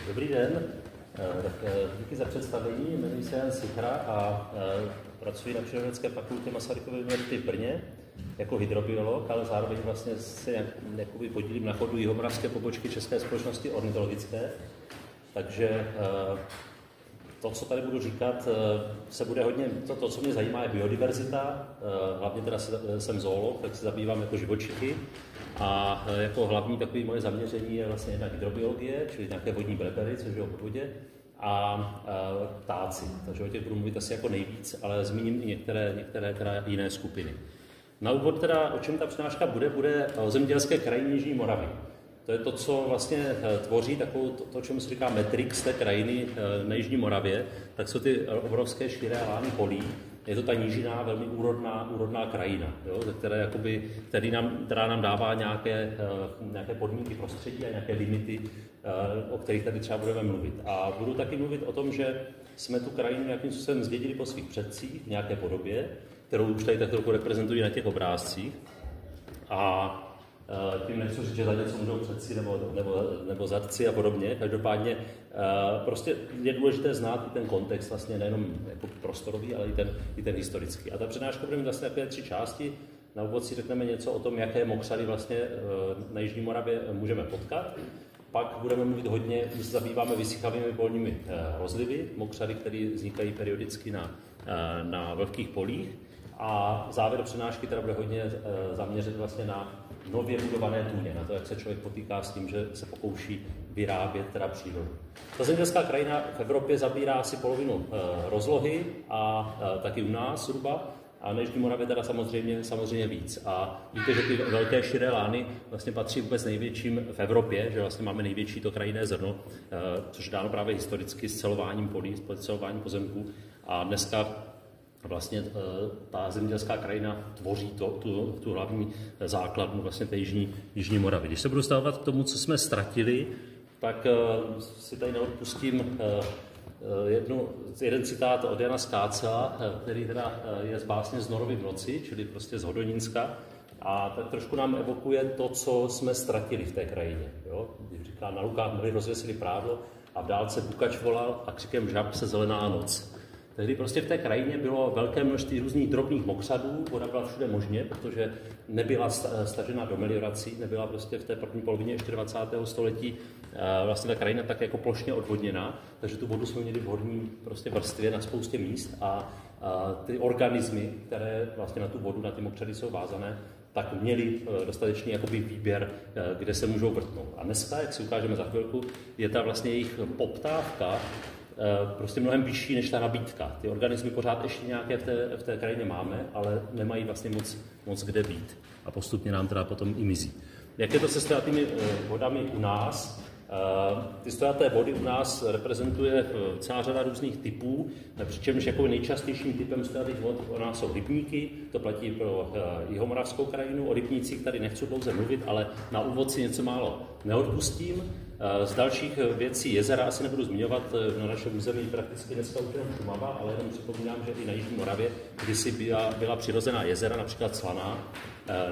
Dobrý den, díky za představení. Jmenuji se Jan Sichra a pracuji na Přírodovědecké fakultě Masarykovy univerzity v Brně jako hydrobiolog, ale zároveň vlastně se podílím na chodu jihomoravské pobočky České společnosti ornitologické. Takže to, co tady budu říkat, se bude hodně, to, co mě zajímá, je biodiverzita. Hlavně teda jsem zoolog, tak se zabývám jako živočichy. A jako hlavní takové moje zaměření je vlastně jedna hydrobiologie, čili nějaké vodní brebery, což je o vodě, a ptáci. Takže o těch budu mluvit asi jako nejvíc, ale zmíním i některé teda jiné skupiny. Na úvod teda, o čem ta přednáška bude o zemědělské krajině Jižní Moravy. To je to, co vlastně tvoří takovou, to čemu se říká matrix té krajiny na Jižní Moravě, tak jsou ty obrovské širé lány polí. Je to ta nížina, velmi úrodná krajina, jo, která nám dává nějaké podmínky prostředí a nějaké limity, o kterých tady třeba budeme mluvit. A budu taky mluvit o tom, že jsme tu krajinu nějakým způsobem zdědili po svých předcích v nějaké podobě, kterou už tady tak trochu reprezentují na těch obrázcích. A tím nechci říct, že za něco můžou předci nebo zadci a podobně. Každopádně prostě je důležité znát i ten kontext, vlastně nejenom jako prostorový, ale i ten historický. A ta přednáška bude mít vlastně takové 3 části. Na úvod si řekneme něco o tom, jaké mokřady vlastně na Jižní Moravě můžeme potkat. Pak budeme mluvit hodně, my se zabýváme vysychavými polními rozlivy, mokřady, které vznikají periodicky na vlhkých polích. A závěr přednášky teda bude hodně zaměřit vlastně na nově budované tůně, na to, jak se člověk potýká s tím, že se pokouší vyrábět teda přírodu. Ta zemědělská krajina v Evropě zabírá asi polovinu rozlohy a taky u nás zhruba, a na Jižní Moravě teda samozřejmě víc. A víte, že ty velké širé lány vlastně patří vůbec největším v Evropě, že vlastně máme největší to krajinné zrno, což je dáno právě historicky s celováním polí, s celováním pozemků. A dneska vlastně ta zemědělská krajina tvoří tu hlavní základnu vlastně té Jižní Moravy. Když se budu stavovat k tomu, co jsme ztratili, tak si tady neodpustím jeden citát od Jana Skácela, který teda je z básně Z Norovy v noci, čili prostě z Hodonínska, a tak trošku nám evokuje to, co jsme ztratili v té krajině. Jo? Když říká, na lukách mly rozvěsili prádlo a v dálce bukač volal a křikem žab se zelená noc. Tehdy prostě v té krajině bylo velké množství různých drobných mokřadů, voda byla všude možně, protože nebyla stažena do meliorací, nebyla prostě v té první polovině ještě 20. století vlastně ta krajina tak jako plošně odvodněná, takže tu vodu jsme měli v horní prostě vrstvě na spoustě míst a ty organismy, které vlastně na tu vodu, na ty mokřady jsou vázané, tak měli dostatečný jakoby výběr, kde se můžou vrtnout. A dneska, jak si ukážeme za chvilku, je ta vlastně jejich poptávka prostě mnohem vyšší než ta nabídka. Ty organismy pořád ještě nějaké v té krajině máme, ale nemají vlastně moc kde být. A postupně nám teda potom i mizí. Jak je to se stojatými vodami u nás? Ty stojaté vody u nás reprezentuje celá řada různých typů, přičemž jako nejčastějším typem stojatých vod u nás jsou rybníky, to platí pro jihomoravskou krajinu. O rybnících tady nechci dlouze mluvit, ale na úvod si něco málo neodpustím. Z dalších věcí jezera asi nebudu zmiňovat, na našem území prakticky dneska už jenom Šumava, ale jenom připomínám, že i na Jižní Moravě kdysi byla přirozená jezera, například Slaná,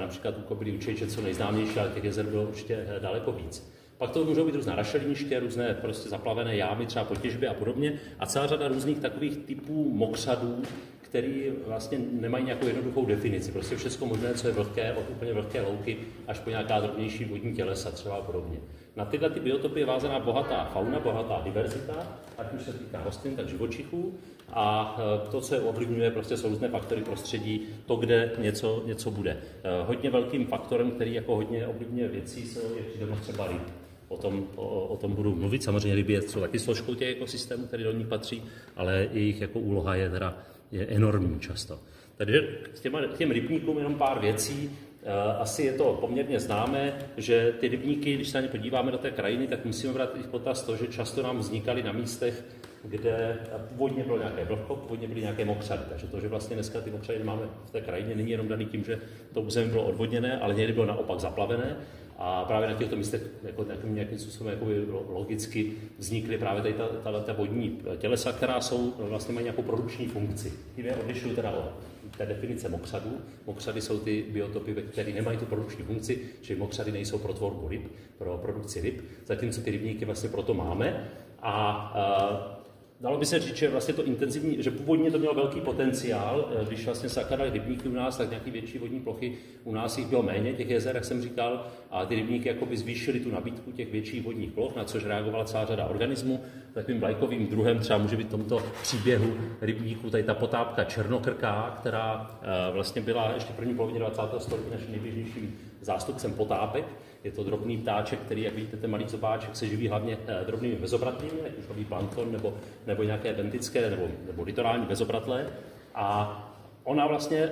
například u Kobylí u Čejče, co nejznámější, ale těch jezer bylo určitě daleko víc. Pak to můžou být různé rašeliniště, různé prostě zaplavené jámy, třeba po těžbě a podobně, a celá řada různých takových typů mokřadů, který vlastně nemají nějakou jednoduchou definici. Prostě všechno možné, co je vlhké, od úplně vlhké louky až po nějaká drobnější vodní tělesa třeba a podobně. Na tyhle ty biotopy je vázaná bohatá fauna, bohatá diverzita, ať už se týká rostlin, tak živočichů. A to, co je ovlivňuje, prostě jsou různé faktory prostředí, to, kde něco bude. Hodně velkým faktorem, který jako hodně ovlivňuje věcí, je přítomnost třeba ryb. O tom budu mluvit. Samozřejmě ryby jsou taky složkou těch ekosystémů, který do nich patří, ale jejich jako úloha je enormní často. Takže k těm rybníkům jenom pár věcí. Asi je to poměrně známé, že ty rybníky, když se na ně podíváme do té krajiny, tak musíme brát i v potaz to, že často nám vznikaly na místech, kde původně bylo nějaké vlhko, původně byly nějaké mokřady. Takže to, že vlastně dneska ty mokřady máme v té krajině, není jenom daný tím, že to území bylo odvodněné, ale někdy bylo naopak zaplavené. A právě na těchto místech jako nějakým způsobem logicky vznikly právě tady ta vodní tělesa, která vlastně mají nějakou produkční funkci. Tím je odlišují teda od té definice mokřadů. Mokřady jsou ty biotopy, které nemají tu produkční funkci, čili mokřady nejsou pro tvorbu ryb, pro produkci ryb, zatímco ty rybníky vlastně proto máme. A dalo by se říct, že vlastně to intenzivní, že původně to mělo velký potenciál, když vlastně se zakladaly rybníky u nás, tak nějaký větší vodní plochy, u nás jich bylo méně, těch jezer, jak jsem říkal, a ty rybníky jakoby zvýšily tu nabídku těch větších vodních ploch, na což reagovala celá řada organismů. Takovým vlajkovým druhem třeba může být v tomto příběhu rybníků tady ta potápka černokrká, která vlastně byla ještě v první polovině 20. století naším nejběžnějším zástupcem potápek. Je to drobný ptáček, který, jak vidíte, ten malý zobáček se živí hlavně drobnými bezobratlými, ať už to plankton nebo nějaké bentické nebo litorální bezobratlé. A ona vlastně,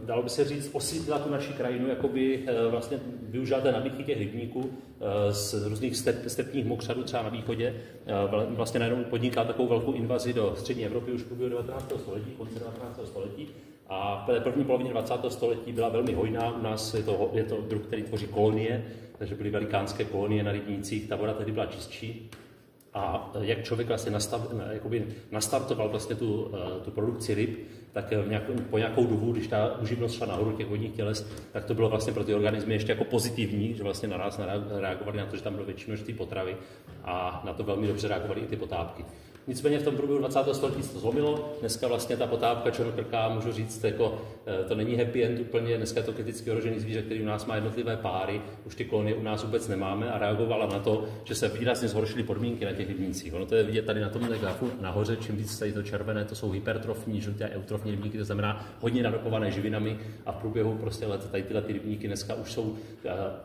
dalo by se říct, osídlila tu naši krajinu, jakoby vlastně využila té nabídky těch rybníků z různých stepních mokřadů třeba na východě. Vlastně najednou podnikla takovou velkou invazi do střední Evropy už v průběhu 19. století, konce 19. století. A v té první polovině 20. století byla velmi hojná. U nás je to druh, který tvoří kolonie, takže byly velikánské kolonie na rybnících, ta voda tedy byla čistší. A jak člověk vlastně nastartoval vlastně tu produkci ryb, tak po nějakou dobu, když ta uživnost šla nahoru těch vodních těles, tak to bylo vlastně pro ty organismy ještě jako pozitivní, že vlastně naraz reagovali na to, že tam bylo větší množství potravy a na to velmi dobře reagovaly i ty potápky. Nicméně v tom průběhu 20. století se to zlomilo. Dneska vlastně ta potápka černokrká, můžu říct, jako, to není happy end úplně. Dneska je to kriticky ohrožený zvíře, který u nás má jednotlivé páry. Už ty kolonie u nás vůbec nemáme a reagovala na to, že se výrazně zhoršily podmínky na těch rybnících. Ono to je vidět tady na tom grafu nahoře, čím víc tady to červené, to jsou hypertrofní, žluté a eutrofní rybníky, to znamená hodně nadopované živinami a v průběhu prostě let tady tyhle ty rybníky dneska už jsou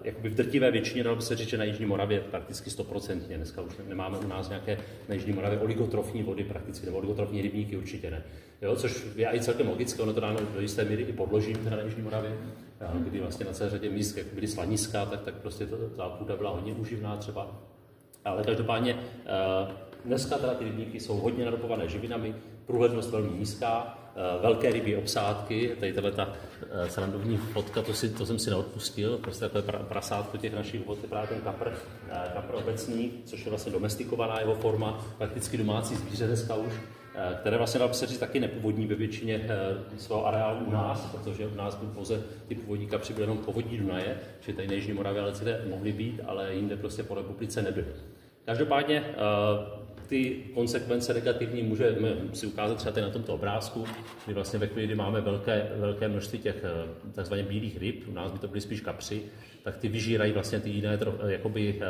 jakoby v drtivé většině, dalo by se říct, že na Jižní Moravě prakticky 100%. Dneska už nemáme u nás nějaké na Jižní Moravě oligotrofní vody prakticky, nebo oligotrofní rybníky určitě ne. Jo, což je i celkem logické, ono to dáno do jisté míry i podložím teda na Jižní Moravě, kdy vlastně na celé řadě míst, jak byly slaniska, tak prostě ta půda byla hodně uživná třeba. Ale každopádně dneska teda ty rybníky jsou hodně nadopované živinami, průhlednost velmi nízká, velké rybí obsádky, tady tato srandovní fotka, to jsem si neodpustil, prostě takové prasátko těch našich vod je právě ten kapr obecný, což je vlastně domestikovaná jeho forma, prakticky domácí zvíře dneska už, které vlastně dá se říct taky nepůvodní ve většině svého areálu u nás, protože u nás byl pouze ty původní kapři byly jenom povodí Dunaje, že tady na Jižní Moravě ale mohly být, ale jinde prostě po republice nebyly. Každopádně ty konsekvence negativní můžeme si ukázat třeba tady na tomto obrázku, kdy vlastně ve chvíli, kdy máme velké množství těch takzvaně bílých ryb, u nás by to byly spíš kapři, tak ty vyžírají vlastně ty jiné jakoby,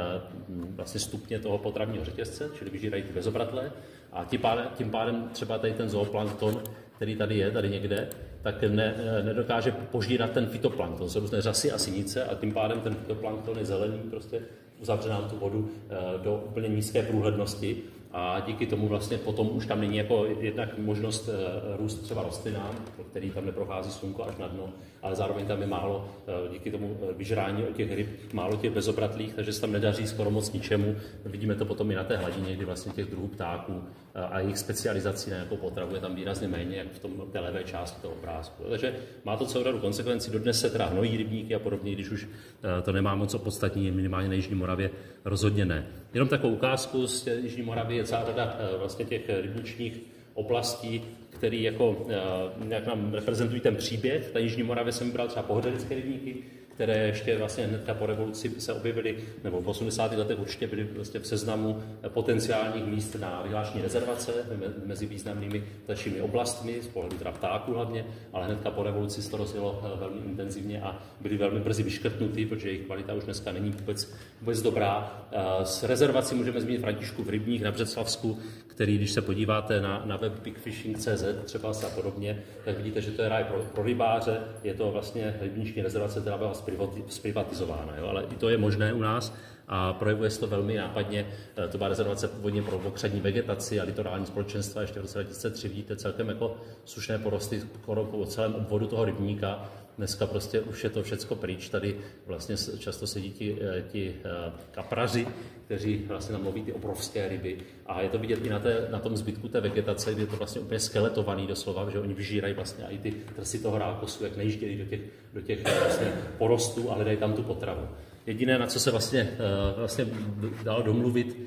vlastně stupně toho potravního řetězce, čili vyžírají ty bezobratlé a tím pádem třeba tady ten zooplankton, který tady je, tady někde, tak nedokáže požírat ten fytoplankton, jsou různé řasy a sinice a tím pádem ten fytoplankton je zelený, prostě uzavře nám tu vodu do úplně nízké průhlednosti a díky tomu vlastně potom už tam není jako jednak možnost růst třeba rostlinám, který tam neprochází slunko až na dno, ale zároveň tam je málo, díky tomu vyžrání od těch ryb, málo těch bezobratlých, takže se tam nedaří skoro moc ničemu. Vidíme to potom i na té hladině, kdy vlastně těch druhů ptáků a jejich specializací na nějakou potravu je tam výrazně méně, jak v té levé části toho obrázku. Takže má to celou řadu konsekvencí. Dodnes se teda hnojí rybníky a podobně, když už to nemá moc opodstatní, minimálně na Jižní Moravě rozhodně ne. Jenom takovou ukázku z Jižní Moravy je celá řada vlastně těch rybničních oblastí, který jako nějak nám reprezentují ten příběh. Na Jižní Moravě jsem vybral třeba pohodelické rybníky, které ještě vlastně hnedka po revoluci se objevily, nebo v 80. letech určitě byly vlastně v seznamu potenciálních míst na vyhlášení rezervace mezi významnými ptačími oblastmi, z pohledu teda ptáků hlavně, ale hnedka po revoluci se to rozjelo velmi intenzivně a byly velmi brzy vyškrtnuty, protože jejich kvalita už dneska není vůbec dobrá. S rezervací můžeme zmínit Františku v Rybních na Břeclavsku, který, když se podíváte na web bigfishing.cz třeba a podobně, tak vidíte, že to je ráj pro rybáře, je to vlastně rybniční rezervace, která byla zprivatizována, jo? Ale i to je možné u nás a projevuje se to velmi nápadně. To byla rezervace původně pro mokřadní vegetaci a litorální společenstva, ještě v roce 2003 vidíte celkem jako sušné porosty skoro po celém obvodu toho rybníka. Dneska prostě už je to všecko pryč, tady vlastně často sedí ti kapraři, kteří vlastně tam loví ty obrovské ryby a je to vidět i na tom zbytku té vegetace, kdy je to vlastně úplně skeletovaný doslova, že oni vyžírají vlastně i ty trsy toho rákosu, jak nejíždějí do těch vlastně porostů a hledají tam tu potravu. Jediné, na co se vlastně dalo domluvit,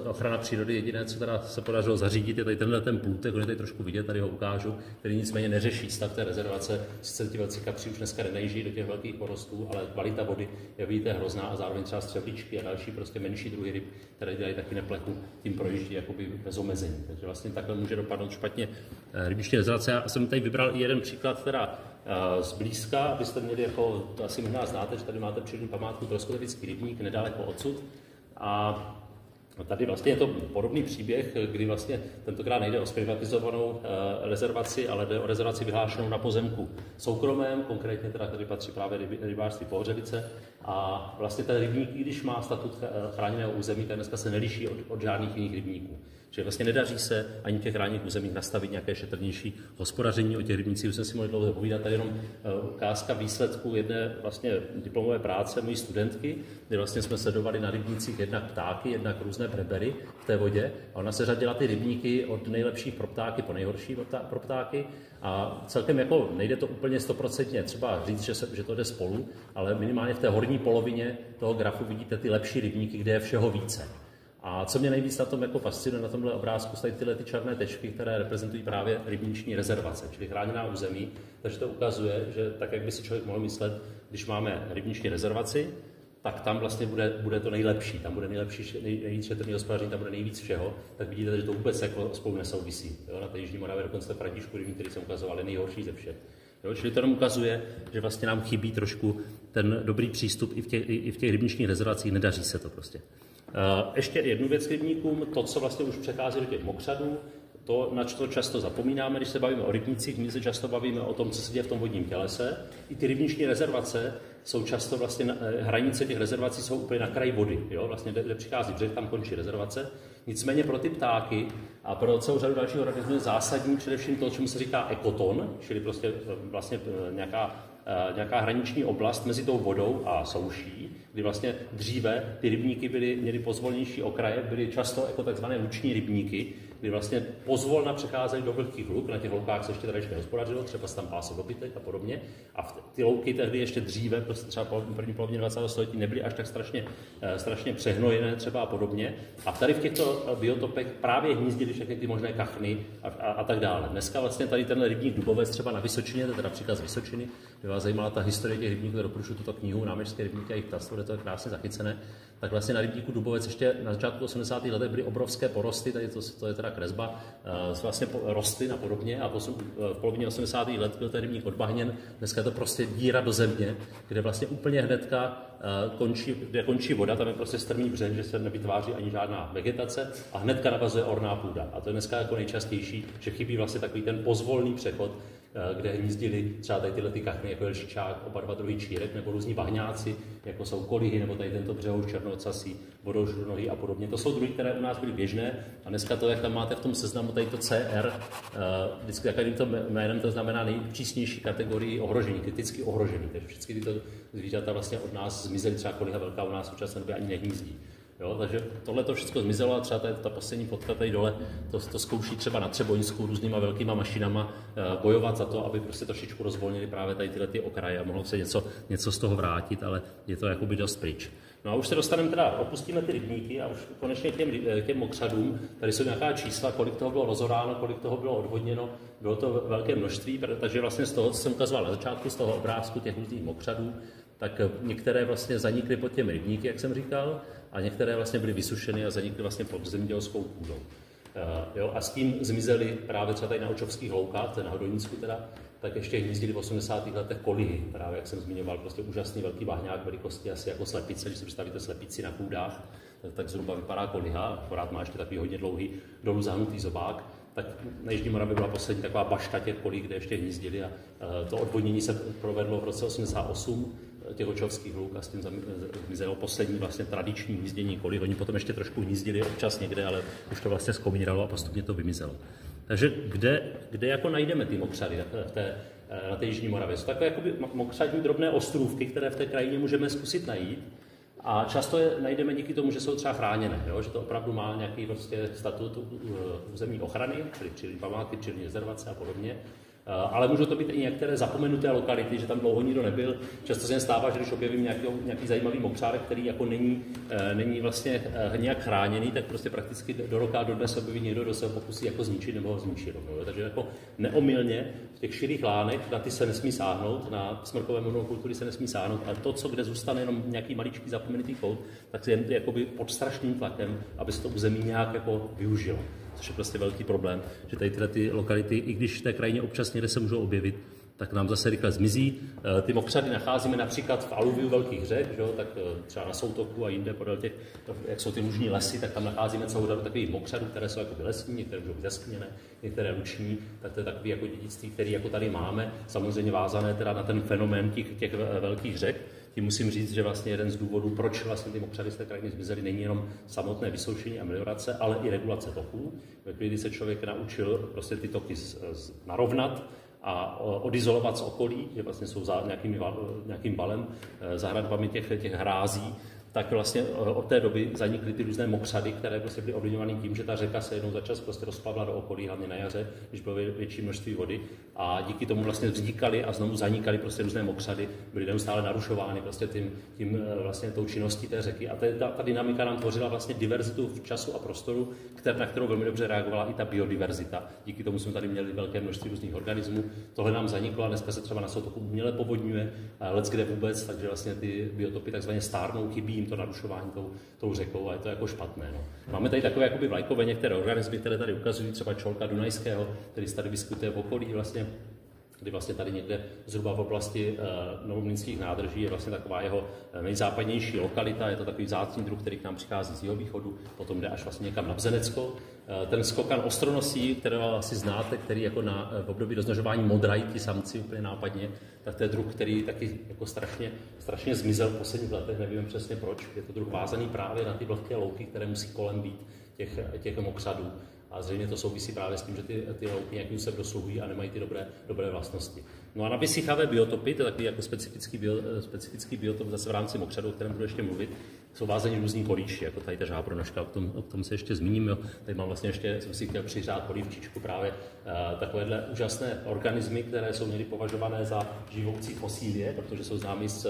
ochrana přírody, jediné, co teda se podařilo zařídit, je tady tenhle ten plůtek, on je tady trošku vidět, tady ho ukážu, který nicméně neřeší stav té rezervace. Sice ti velcí kapři už dneska nenajíždí do těch velkých porostů, ale kvalita vody je, vidíte, hrozná a zároveň třeba střevličky a další prostě menší druhy ryb, které dělají taky neplechu, tím projíždí jakoby bez omezení. Takže vlastně takhle může dopadnout špatně rybniční rezervace. Já jsem tady vybral i jeden příklad, teda zblízka, abyste měli, jako to asi možná znáte, že tady máte přírodní památku Troskotevický rybník nedaleko odsud. A tady vlastně je to podobný příběh, kdy vlastně tentokrát nejde o zprivatizovanou rezervaci, ale jde o rezervaci vyhlášenou na pozemku soukromém, konkrétně teda tady patří právě rybářství Pohořelice. A vlastně ten rybník, i když má statut chráněného území, tak dneska se neliší od žádných jiných rybníků. Čili vlastně nedaří se ani v těch chráněných územích nastavit nějaké šetrnější hospodaření. O těch rybnících už jsem si mohli dlouho povídat. Tady jenom ukázka výsledku jedné vlastně diplomové práce mojí studentky, kde vlastně jsme sledovali na rybnících jednak ptáky, jednak různé brebery v té vodě. A ona se řadila ty rybníky od nejlepších pro ptáky po nejhorší pro ptáky. A celkem jako nejde to úplně 100% třeba říct, že to jde spolu, ale minimálně v té horní polovině toho grafu vidíte ty lepší rybníky, kde je všeho více. A co mě nejvíc na tom jako fascinuje na tomhle obrázku, jsou tyhle ty černé tečky, které reprezentují právě rybniční rezervace, čili chráněná území. Takže to ukazuje, že tak, jak by si člověk mohl myslet, když máme rybniční rezervaci, tak tam vlastně bude to nejlepší, tam bude nejvíc šetrný hospodaření, tam bude nejvíc všeho, tak vidíte, že to vůbec jako spolu nesouvisí. Jo? Na té Jižní Moravě dokonce v Radíšku rybník, který jsem ukazoval, je nejhorší ze všech. Jo? Čili to jenom ukazuje, že vlastně nám chybí trošku ten dobrý přístup i v těch rybničních rezervacích, nedaří se to prostě. Ještě jednu věc k rybníkům, to, co vlastně už přechází do těch mokřadů, to, na co často zapomínáme, když se bavíme o rybnících, my se často bavíme o tom, co se děje v tom vodním tělese. I ty rybniční rezervace jsou často vlastně, hranice těch rezervací jsou úplně na kraji vody, jo? Vlastně kde přichází břeh, tam končí rezervace. Nicméně pro ty ptáky a pro celou řadu dalších organismů je zásadní především to, čemu se říká ekoton, čili prostě vlastně nějaká hraniční oblast mezi tou vodou a souší, kdy vlastně dříve ty rybníky měly pozvolnější okraje, byly často jako takzvané luční rybníky, kdy vlastně pozvolna přecházely do vlhkých luk, na těch loukách se ještě tady ještě nehospodařilo, třeba se tam pásl dobytek a podobně. A ty louky tehdy ještě dříve, prostě třeba v první polovině 20. století, nebyly až tak strašně přehnojené třeba a podobně. A tady v těchto biotopech právě hnízdily všechny ty možné kachny a tak dále. Dneska vlastně tady tenhle rybník Dubovec třeba na Vysočině, to je teda příklad z Vysočiny, by vás zajímala ta historie těch rybníků, doporučuji tuto knihu Náměstské rybníky a jejich ptactvo, kde to je krásně zachycené. Tak vlastně na rybníku Dubovec ještě na začátku 80. let byly obrovské porosty, tady to je teda kresba, vlastně rostlin a podobně, a v polovině 80. let byl ten rybník odbahněn, dneska je to prostě díra do země, kde vlastně úplně hnedka končí voda, tam je prostě strmý břeh, že se nevytváří ani žádná vegetace a hnedka navazuje orná půda. A to je dneska jako nejčastější, že chybí vlastně takový ten pozvolný přechod, kde hnízdili třeba tady tyhle ty kachny, jako jelšičák, oba dva druhy čírek, nebo různí bahňáci, jako jsou kolihy, nebo tady tento břehouš černocasí, vodožrunohy a podobně. To jsou druhy, které u nás byly běžné a dneska to, jak tam máte v tom seznamu, tady to CR, vždycky jakým to jménem, to znamená nejpřísnější kategorii ohrožení, kriticky ohrožení. Takže všechny tyto zvířata vlastně od nás zmizely, třeba koliha velká u nás v současné době ani nehnízdí. Jo, takže tohle to všechno zmizelo a třeba ta poslední fotka tady dole to zkouší třeba na Třeboňsku různýma velkýma mašinama bojovat za to, aby prostě trošičku rozvolnili právě tady tyhle ty okraje a mohlo se něco z toho vrátit, ale je to jakoby dost pryč. No a už se dostaneme opustíme ty rybníky a už konečně k těm mokřadům. Tady jsou nějaká čísla, kolik toho bylo rozoráno, kolik toho bylo odvodněno. Bylo to velké množství, takže vlastně z toho, co jsem ukazoval na začátku, z toho obrázku těch různých mokřadů, tak některé vlastně zanikly pod těmi rybníky, jak jsem říkal, a některé vlastně byly vysušeny a zanikly vlastně pod zemědělskou půdou. A s tím zmizely právě třeba tady na Očovských loukách, to je na Hodonínsku teda, tak ještě hnízdili v 80. letech kolihy, právě jak jsem zmiňoval, prostě úžasný velký bahňák velikosti asi jako slepice, když si představíte slepici na půdách, tak zhruba vypadá koliha, akorát má ještě takový hodně dlouhý dolů zahnutý zobák. Tak na Jižní Moravě byla poslední taková bašta těch kolí, kde ještě hnízdili a to odvodnění se provedlo v roce 88 těch Očovských lůk a s tím zmizelo poslední vlastně tradiční hnízdění kolí. Oni potom ještě trošku hnízdili občas někde, ale už to vlastně zkomíralo a postupně to vymizelo. Takže kde jako najdeme ty mokřady na té Jižní Moravě? Jsou takové jakoby mokřadní drobné ostrůvky, které v té krajině můžeme zkusit najít. A často je najdeme díky tomu, že jsou třeba chráněné, jo? Že to opravdu má nějaký prostě statut územní ochrany, čili památky, čili rezervace a podobně. Ale můžou to být i některé zapomenuté lokality, že tam dlouho nikdo nebyl. Často se stává, že když objevím nějaký zajímavý mokřádek, který jako není vlastně nějak chráněný, tak prostě prakticky do roka, do dnes objeví někdo, kdo se ho pokusí jako zničit nebo ho zničí rovnou. Takže jako neomylně v těch širých lánech na ty se nesmí sáhnout, na smrkové monokultury se nesmí sáhnout, ale to, co kde zůstane jenom nějaký maličký zapomenutý kout, tak je jakoby pod strašným tlakem, aby se to území nějak jako využilo. Což je prostě velký problém, že tady tyhle ty lokality, i když v té krajině občas někde se můžou objevit, tak nám zase rychle zmizí. Ty mokřady nacházíme například v aluviu velkých řek, že? Tak třeba na Soutoku a jinde podél těch, jak jsou ty lužní lesy, tak tam nacházíme celou řadu takových mokřadů, které jsou jako lesní, některé můžou být zaskleněné, některé luční, tak to je takový jako dědictví, který jako tady máme, samozřejmě vázané teda na ten fenomén těch velkých řek. Tím musím říct, že vlastně jeden z důvodů, proč vlastně ty mokřady z té krajiny zmizely, není jenom samotné vysoušení a meliorace, ale i regulace toků. Ve chvíli, kdy se člověk naučil prostě ty toky narovnat a odizolovat z okolí, že vlastně jsou za nějakým valem, za hradbami těch hrází, tak vlastně od té doby zanikly ty různé mokřady, které prostě byly ovlivňovány tím, že ta řeka se jednou za čas prostě rozplavla do okolí, hlavně na jaře, když bylo větší množství vody, a díky tomu vlastně vznikaly a znovu zanikaly prostě různé mokřady, byly neustále narušovány prostě tím vlastně tou činností té řeky. A ta dynamika nám tvořila vlastně diverzitu v času a prostoru, na kterou velmi dobře reagovala i ta biodiverzita. Díky tomu jsme tady měli velké množství různých organismů. Tohle nám zaniklo a dneska se třeba na Soutoku uměle povodňuje, leckde vůbec, takže vlastně ty biotopy takzvaně stárnou, chybí to narušování tou řekou a je to jako špatné. No. Máme tady takové jakoby vlajkové některé organismy, které tady ukazují, třeba čolka dunajského, který se tady vyskytuje v okolí vlastně, kdy vlastně tady někde zhruba v oblasti novomlýnských nádrží je vlastně taková jeho nejzápadnější lokalita, je to takový vzácný druh, který k nám přichází z jihovýchodu, potom jde až vlastně někam na Bzenecko. Ten skokan ostronosí, kterého asi znáte, který jako v období rozmnožování modrají ti samci úplně nápadně, tak to je druh, který taky jako strašně zmizel v posledních letech, nevím přesně proč. Je to druh vázaný právě na ty vlhké louky, které musí kolem být těch mokřadů. A zřejmě to souvisí právě s tím, že ty louky nějakým se dosluhují a nemají ty dobré vlastnosti. No a na vysychavé biotopy, to je takový jako specifický biotop zase v rámci mokřadu, o kterém budu ještě mluvit, jsou vázaní různý políši, jako tady ta žábronožka, o tom se ještě zmíním. Jo. Tady mám vlastně ještě, jsem si chtěl přiřát polívčičku, právě takovéhle úžasné organismy, které jsou někdy považované za živoucí fosílie, protože jsou známí z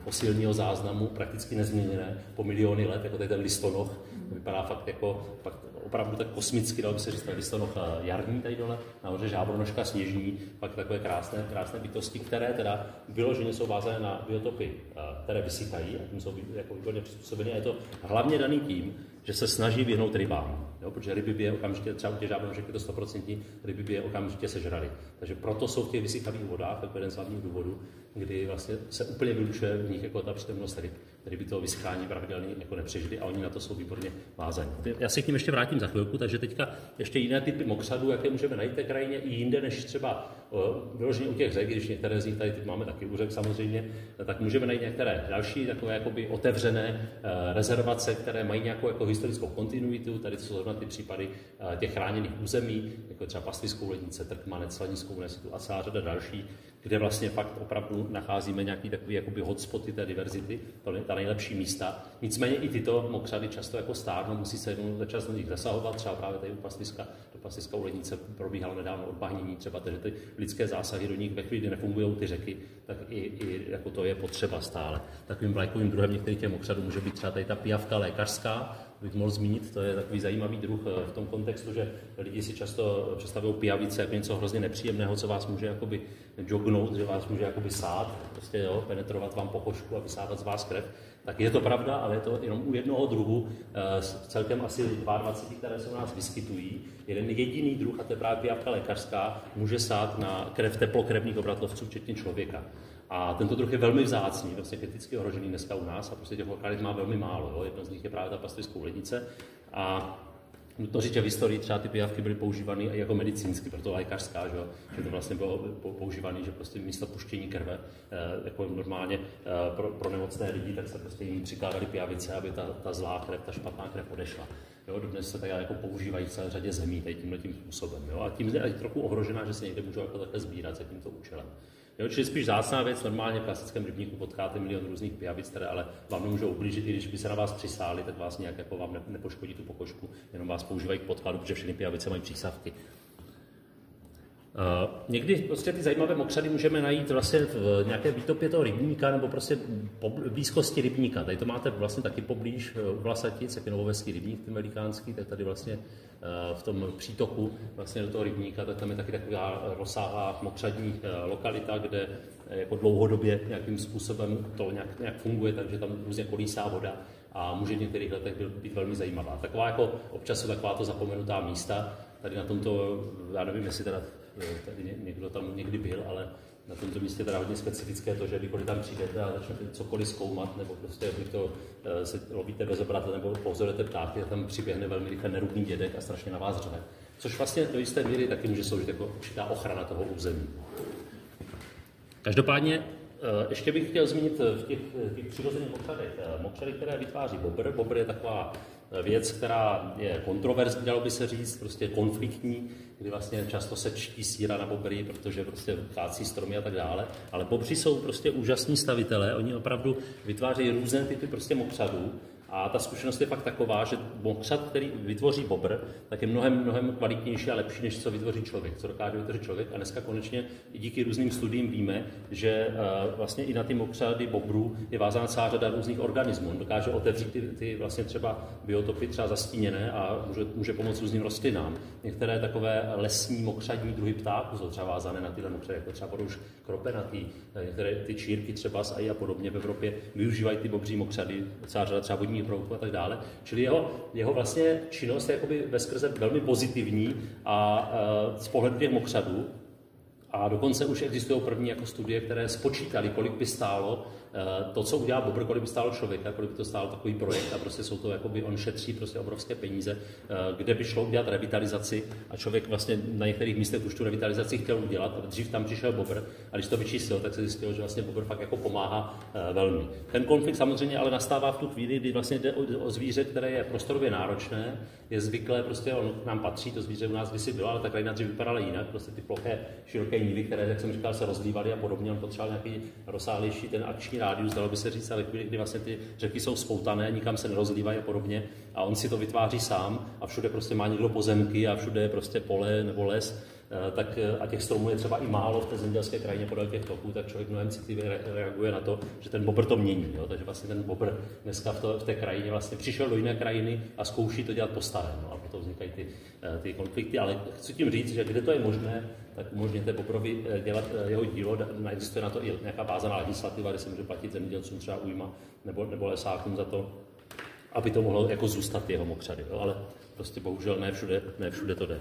fosilního záznamu, prakticky nezměněné po miliony let, jako tady ten listonoch. Vypadá fakt opravdu tak kosmicky, dalo by se říct, listonoch jarní tady dole, nahoře žábronožka sněžní, pak takové krásné bytosti, které teda vyloženě jsou vázané na biotopy, které vysychají, a tím jsou jako výborně přizpůsobené. A je to hlavně daný tím, že se snaží vyhnout rybám, jo? Protože ryby by je okamžitě, třeba u těch žábronožek je to 100%, ryby by je okamžitě sežrali. Takže proto jsou v těch vysychavých vodách, jako jeden z hlavních důvodů, kdy vlastně se úplně vylučuje v nich jako ta přítomnost ryb. Tady by toho vysychání pravidelně jako nepřežili a oni na to jsou výborně vázaní. Já se k tím ještě vrátím za chvilku, takže teďka ještě jiné typy mokřadů, jaké můžeme najít v té krajině i jinde, než třeba vyloženě u těch řek, když některé z nich tady máme taky u řek samozřejmě, tak můžeme najít některé další takové jakoby otevřené rezervace, které mají nějakou jako historickou kontinuitu. Tady jsou zrovna ty případy těch chráněných území, jako třeba Pastviskou lednice, Trkmanec, Slanickou nesitu a celá řada další, kde vlastně fakt opravdu nacházíme nějaký takový jakoby hotspoty té diverzity, ta nejlepší místa. Nicméně i tyto mokřady často jako stárnou, musí se jednou za čas do nich zasahovat, třeba právě tady u Pastviska u lednice probíhalo nedávno odbahnění, třeba ty lidské zásahy do nich ve chvíli, kdy nefungují ty řeky, tak i jako to je potřeba stále. Takovým vlajkovým druhem některých těch mokřadů může být třeba tady ta pijavka lékařská, bych mohl zmínit, to je takový zajímavý druh v tom kontextu, že lidi si často představují pijavice jako něco hrozně nepříjemného, co vás může jakoby jognout, že vás může jakoby sát, prostě jo, penetrovat vám pokožku a vysávat z vás krev. Tak je to pravda, ale je to jenom u jednoho druhu, celkem asi 22, které se u nás vyskytují. Jeden jediný druh, a to je právě pijavka lékařská, může sát na krev teplokrevných obratlovců, včetně člověka. A tento druh je velmi vzácný, vlastně kriticky ohrožený dneska u nás a prostě těch lokalit má velmi málo. Jo. Jedno z nich je právě ta Pastviskou lednice. A nutno říct, že v historii třeba ty pijavky byly používány i jako medicínsky, proto lékařská, že to vlastně bylo používané, že prostě místo puštění krve, jako normálně pro nemocné lidi, tak se prostě jim přikládaly pijavice, aby ta zlá krev, ta špatná krev odešla. Jo, dodnes se tak jako používají v celé řadě zemí tímhle způsobem. Jo. A tím je trochu ohrožená, že se někde můžou jako takhle sbírat za tímto účelem. Jo, čili spíš vzácná věc, normálně v klasickém rybníku potkáte milion různých pijavic, které ale vám nemůžou ublížit, i když by se na vás přisály, tak vás nějak jako vám nepoškodí tu pokožku, jenom vás používají k podkladu, protože všechny pijavice mají přísavky. Někdy prostě ty zajímavé mokřady můžeme najít vlastně v nějaké výtopě toho rybníka nebo prostě po blízkosti rybníka. Tady to máte vlastně taky poblíž u Vlasatic, jak je Novověský rybník, ten velikánský, tak tady vlastně v tom přítoku vlastně do toho rybníka, tak tam je taky taková rozsáhlá mokřadní lokalita, kde jako dlouhodobě nějakým způsobem to nějak funguje, takže tam různě kolísá voda a může v některých letech být velmi zajímavá. Taková jako občas jsou takováto zapomenutá místa, tady na tomto, já nevím, jestli teda tady někdo tam někdy byl, ale na tomto místě je teda hodně specifické to, že kdykoliv tam přijdete a začnete cokoliv zkoumat, nebo prostě když to se lovíte bez obratu nebo pozorujete ptáky, tam přiběhne velmi rychle nerudný dědek a strašně na vás řve. Což vlastně do jisté míry taky může sloužit jako určitá ochrana toho území. Každopádně ještě bych chtěl zmínit v těch přirozených mokřadech. Mokřady, které vytváří bobr. Bobr je taková věc, která je kontroverzní, dalo by se říct, prostě konfliktní, kdy vlastně často se čtí síra na bobry, protože prostě kácí stromy a tak dále. Ale bobři jsou prostě úžasní stavitelé, oni opravdu vytváří různé typy prostě mokřadů. A ta zkušenost je fakt taková, že mokřad, který vytvoří bobr, tak je mnohem kvalitnější a lepší, než co vytvoří člověk, co dokáže vytvořit člověk. A dneska konečně i díky různým studiím víme, že vlastně i na ty mokřady bobrů je vázána celá řada různých organismů. On dokáže otevřít ty vlastně třeba biotopy třeba zastíněné a může pomoct různým rostlinám. Některé takové lesní mokřadní druhy ptáků jsou třeba vázané na tyhle mokřady, jako třeba porouš kropenatý, některé ty čírky třeba a podobně v Evropě využívají ty bobří mokřady, celá řada třeba vodních brouků a tak dále. Čili jeho vlastně činnost je jakoby veskrze velmi pozitivní a z pohledu těch mokřadů. A dokonce už existují první jako studie, které spočítali, kolik by stálo to, co udělá bobr, kolik by stálo člověka, kolik by to stálo takový projekt a prostě jsou to, jakoby on šetří prostě obrovské peníze, kde by šlo udělat revitalizaci a člověk vlastně na některých místech už tu revitalizaci chtěl udělat a dřív tam přišel bobr a když to vyčíslil, tak se zjistilo, že vlastně bobr fakt jako pomáhá velmi. Ten konflikt samozřejmě ale nastává v tu chvíli, kdy vlastně jde o zvíře, které je prostorově náročné, je zvyklé, prostě on k nám patří, to zvíře u nás kdysi bylo, ale ta krajina dřív vypadala jinak, prostě ty ploché, široké nivy, které, jak jsem říkal, se rozlívaly a podobně, on potřeboval nějaký rozsáhlejší ten akční rádius, dalo by se říct, ale chvíli, kdy vlastně ty řeky jsou spoutané, nikam se nerozlívají a podobně, a on si to vytváří sám a všude prostě má někdo pozemky a všude je prostě pole nebo les, tak a těch stromů je třeba i málo v té zemědělské krajině podél těch toků, tak člověk mnohem citlivě reaguje na to, že ten bobr to mění. Jo? Takže vlastně ten bobr dneska v té krajině vlastně přišel do jiné krajiny a zkouší to dělat po starém. No? A proto vznikají ty konflikty. Ale chci tím říct, že kde to je možné, tak umožněte bobrovi dělat jeho dílo. Existuje na to i nějaká vázaná legislativa, kde se může platit zemědělcům třeba újma nebo lesákům za to, aby to mohlo jako zůstat jeho mokřady. Jo? Ale prostě bohužel ne všude to jde.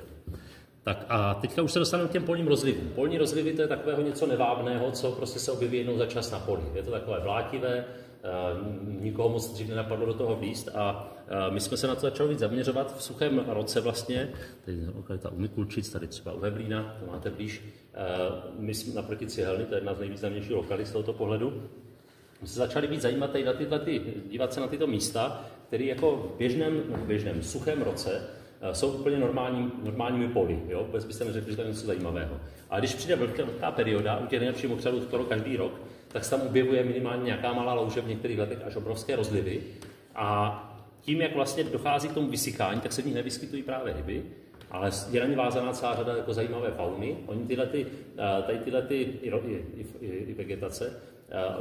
Tak a teďka už se dostaneme k těm polním rozlivům. Polní rozlivy to je takového něco nevábného, co prostě se objeví jednou za čas na poli. Je to takové vlátivé, nikoho moc dřív nenapadlo do toho vlízt a my jsme se na to začali víc zaměřovat v suchém roce vlastně. Tady je lokalita u Mikulčic, tady třeba u Heblína, to máte blíž. My jsme naproti Cihelny, to je jedna z nejvýznamnějších lokalit z tohoto pohledu. My se začali víc zajímat tady na dívat se na tyto místa, které jako v běžném suchém roce jsou úplně normálními poli. Jo? Vůbec byste neřekli, že to je něco zajímavého. A když přijde velká perioda, u těch nejlepších mokřadů skoro každý rok, tak se tam objevuje minimálně nějaká malá louže, v některých letech až obrovské rozlivy. A tím, jak vlastně dochází k tomu vysychání, tak se v nich nevyskytují právě ryby, ale je na ně vázaná celá řada jako zajímavé fauny. Oni tyhle i vegetace,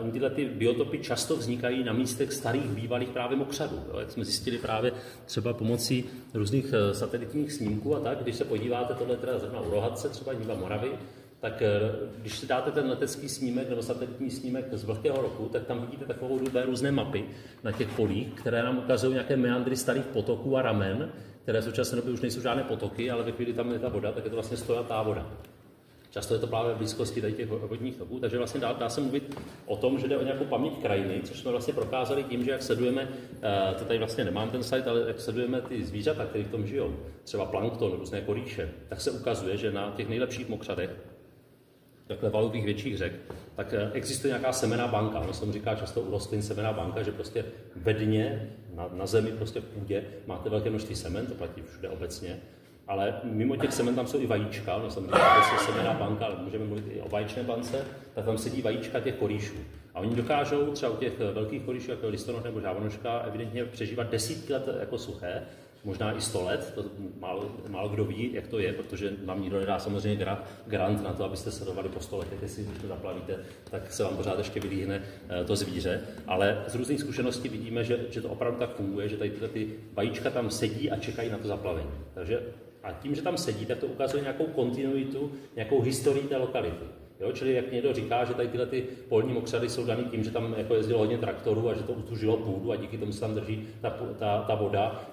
oni tyhle biotopy často vznikají na místech starých bývalých právě mokřadů. Jo? Jak jsme zjistili právě třeba pomocí různých satelitních snímků a tak, když se podíváte, tohle teda zrovna u Rohatce, třeba Niva Moravy, tak když si dáte ten letecký snímek nebo satelitní snímek z vlhkého roku, tak tam vidíte takovou různé mapy na těch polích, které nám ukazují nějaké meandry starých potoků a ramen, které v současné době už nejsou žádné potoky, ale ve chvíli tam je ta voda, tak je to vlastně stojatá voda. Často je to právě v blízkosti tady těch vodních toků, takže vlastně dá se mluvit o tom, že jde o nějakou paměť krajiny, což jsme vlastně prokázali tím, že jak sledujeme, to tady vlastně nemám ten slide, ale jak sledujeme ty zvířata, které v tom žijou, třeba plankton, různé koríše, tak se ukazuje, že na těch nejlepších mokřadech, takhle valových větších řek, tak existuje nějaká semenná banka. Ono se tomu říká často u rostlin semenná banka, že prostě ve dně, na zemi, prostě v půdě máte velké množství semen, to platí všude obecně, ale mimo těch semen tam jsou i vajíčka, no samozřejmě to je semenná banka, ale můžeme mluvit i o vajíčné bance, tak tam sedí vajíčka těch koríšů. A oni dokážou třeba u těch velkých koríšů, jako listonoš nebo žávonoška, evidentně přežívat desítky let jako suché, možná i 100 let, to málo kdo ví, jak to je, protože vám nikdo nedá samozřejmě grant na to, abyste sledovali po 100 letech, jestli když to zaplavíte, tak se vám pořád ještě vylíhne to zvíře, ale z různých zkušeností vidíme, že to opravdu tak funguje, že tady ty vajíčka tam sedí a čekají na to zaplavení. Takže a tím, že tam sedí, tak to ukazuje nějakou kontinuitu, nějakou historii té lokality. Jo, čili jak někdo říká, že tady tyhle ty polní mokřady jsou daný tím, že tam jako jezdilo hodně traktorů a že to utužilo půdu a díky tomu se tam drží ta voda.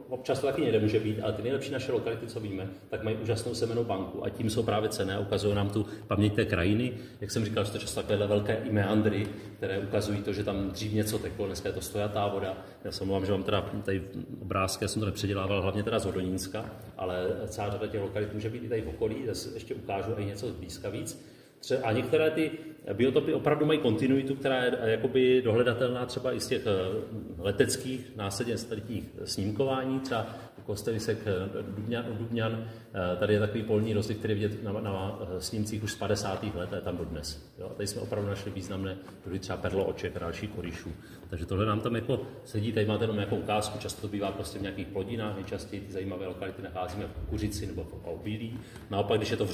Občas to taky někde může být, ale ty nejlepší naše lokality, co víme, tak mají úžasnou semennou banku a tím jsou právě cenné a ukazují nám tu paměť té krajiny. Jak jsem říkal, že to často takové velké i meandry, které ukazují to, že tam dřív něco teklo, dneska je to stojatá voda. Já se omlouvám, že mám teda tady obrázky, já jsem to nepředělával, hlavně teda z Hodonínska, ale celá řada těch lokalit může být i tady v okolí, ještě ukážu i něco zblízka víc. A některé ty biotopy opravdu mají kontinuitu, která je jakoby dohledatelná třeba i z těch leteckých, následně z těch snímkování, třeba Kostelísek Dubňan, tady je takový polní rozliv, který je vidět na snímcích už z 50. let a je tam dodnes. Jo? A tady jsme opravdu našli významné druhy, třeba perlooček a další koryšů. Takže tohle nám tam jako sedí, tady máte jenom nějakou ukázku, často to bývá prostě v nějakých plodinách, nejčastěji ty zajímavé lokality nacházíme v kukuřici nebo v obilí. Naopak, když je to v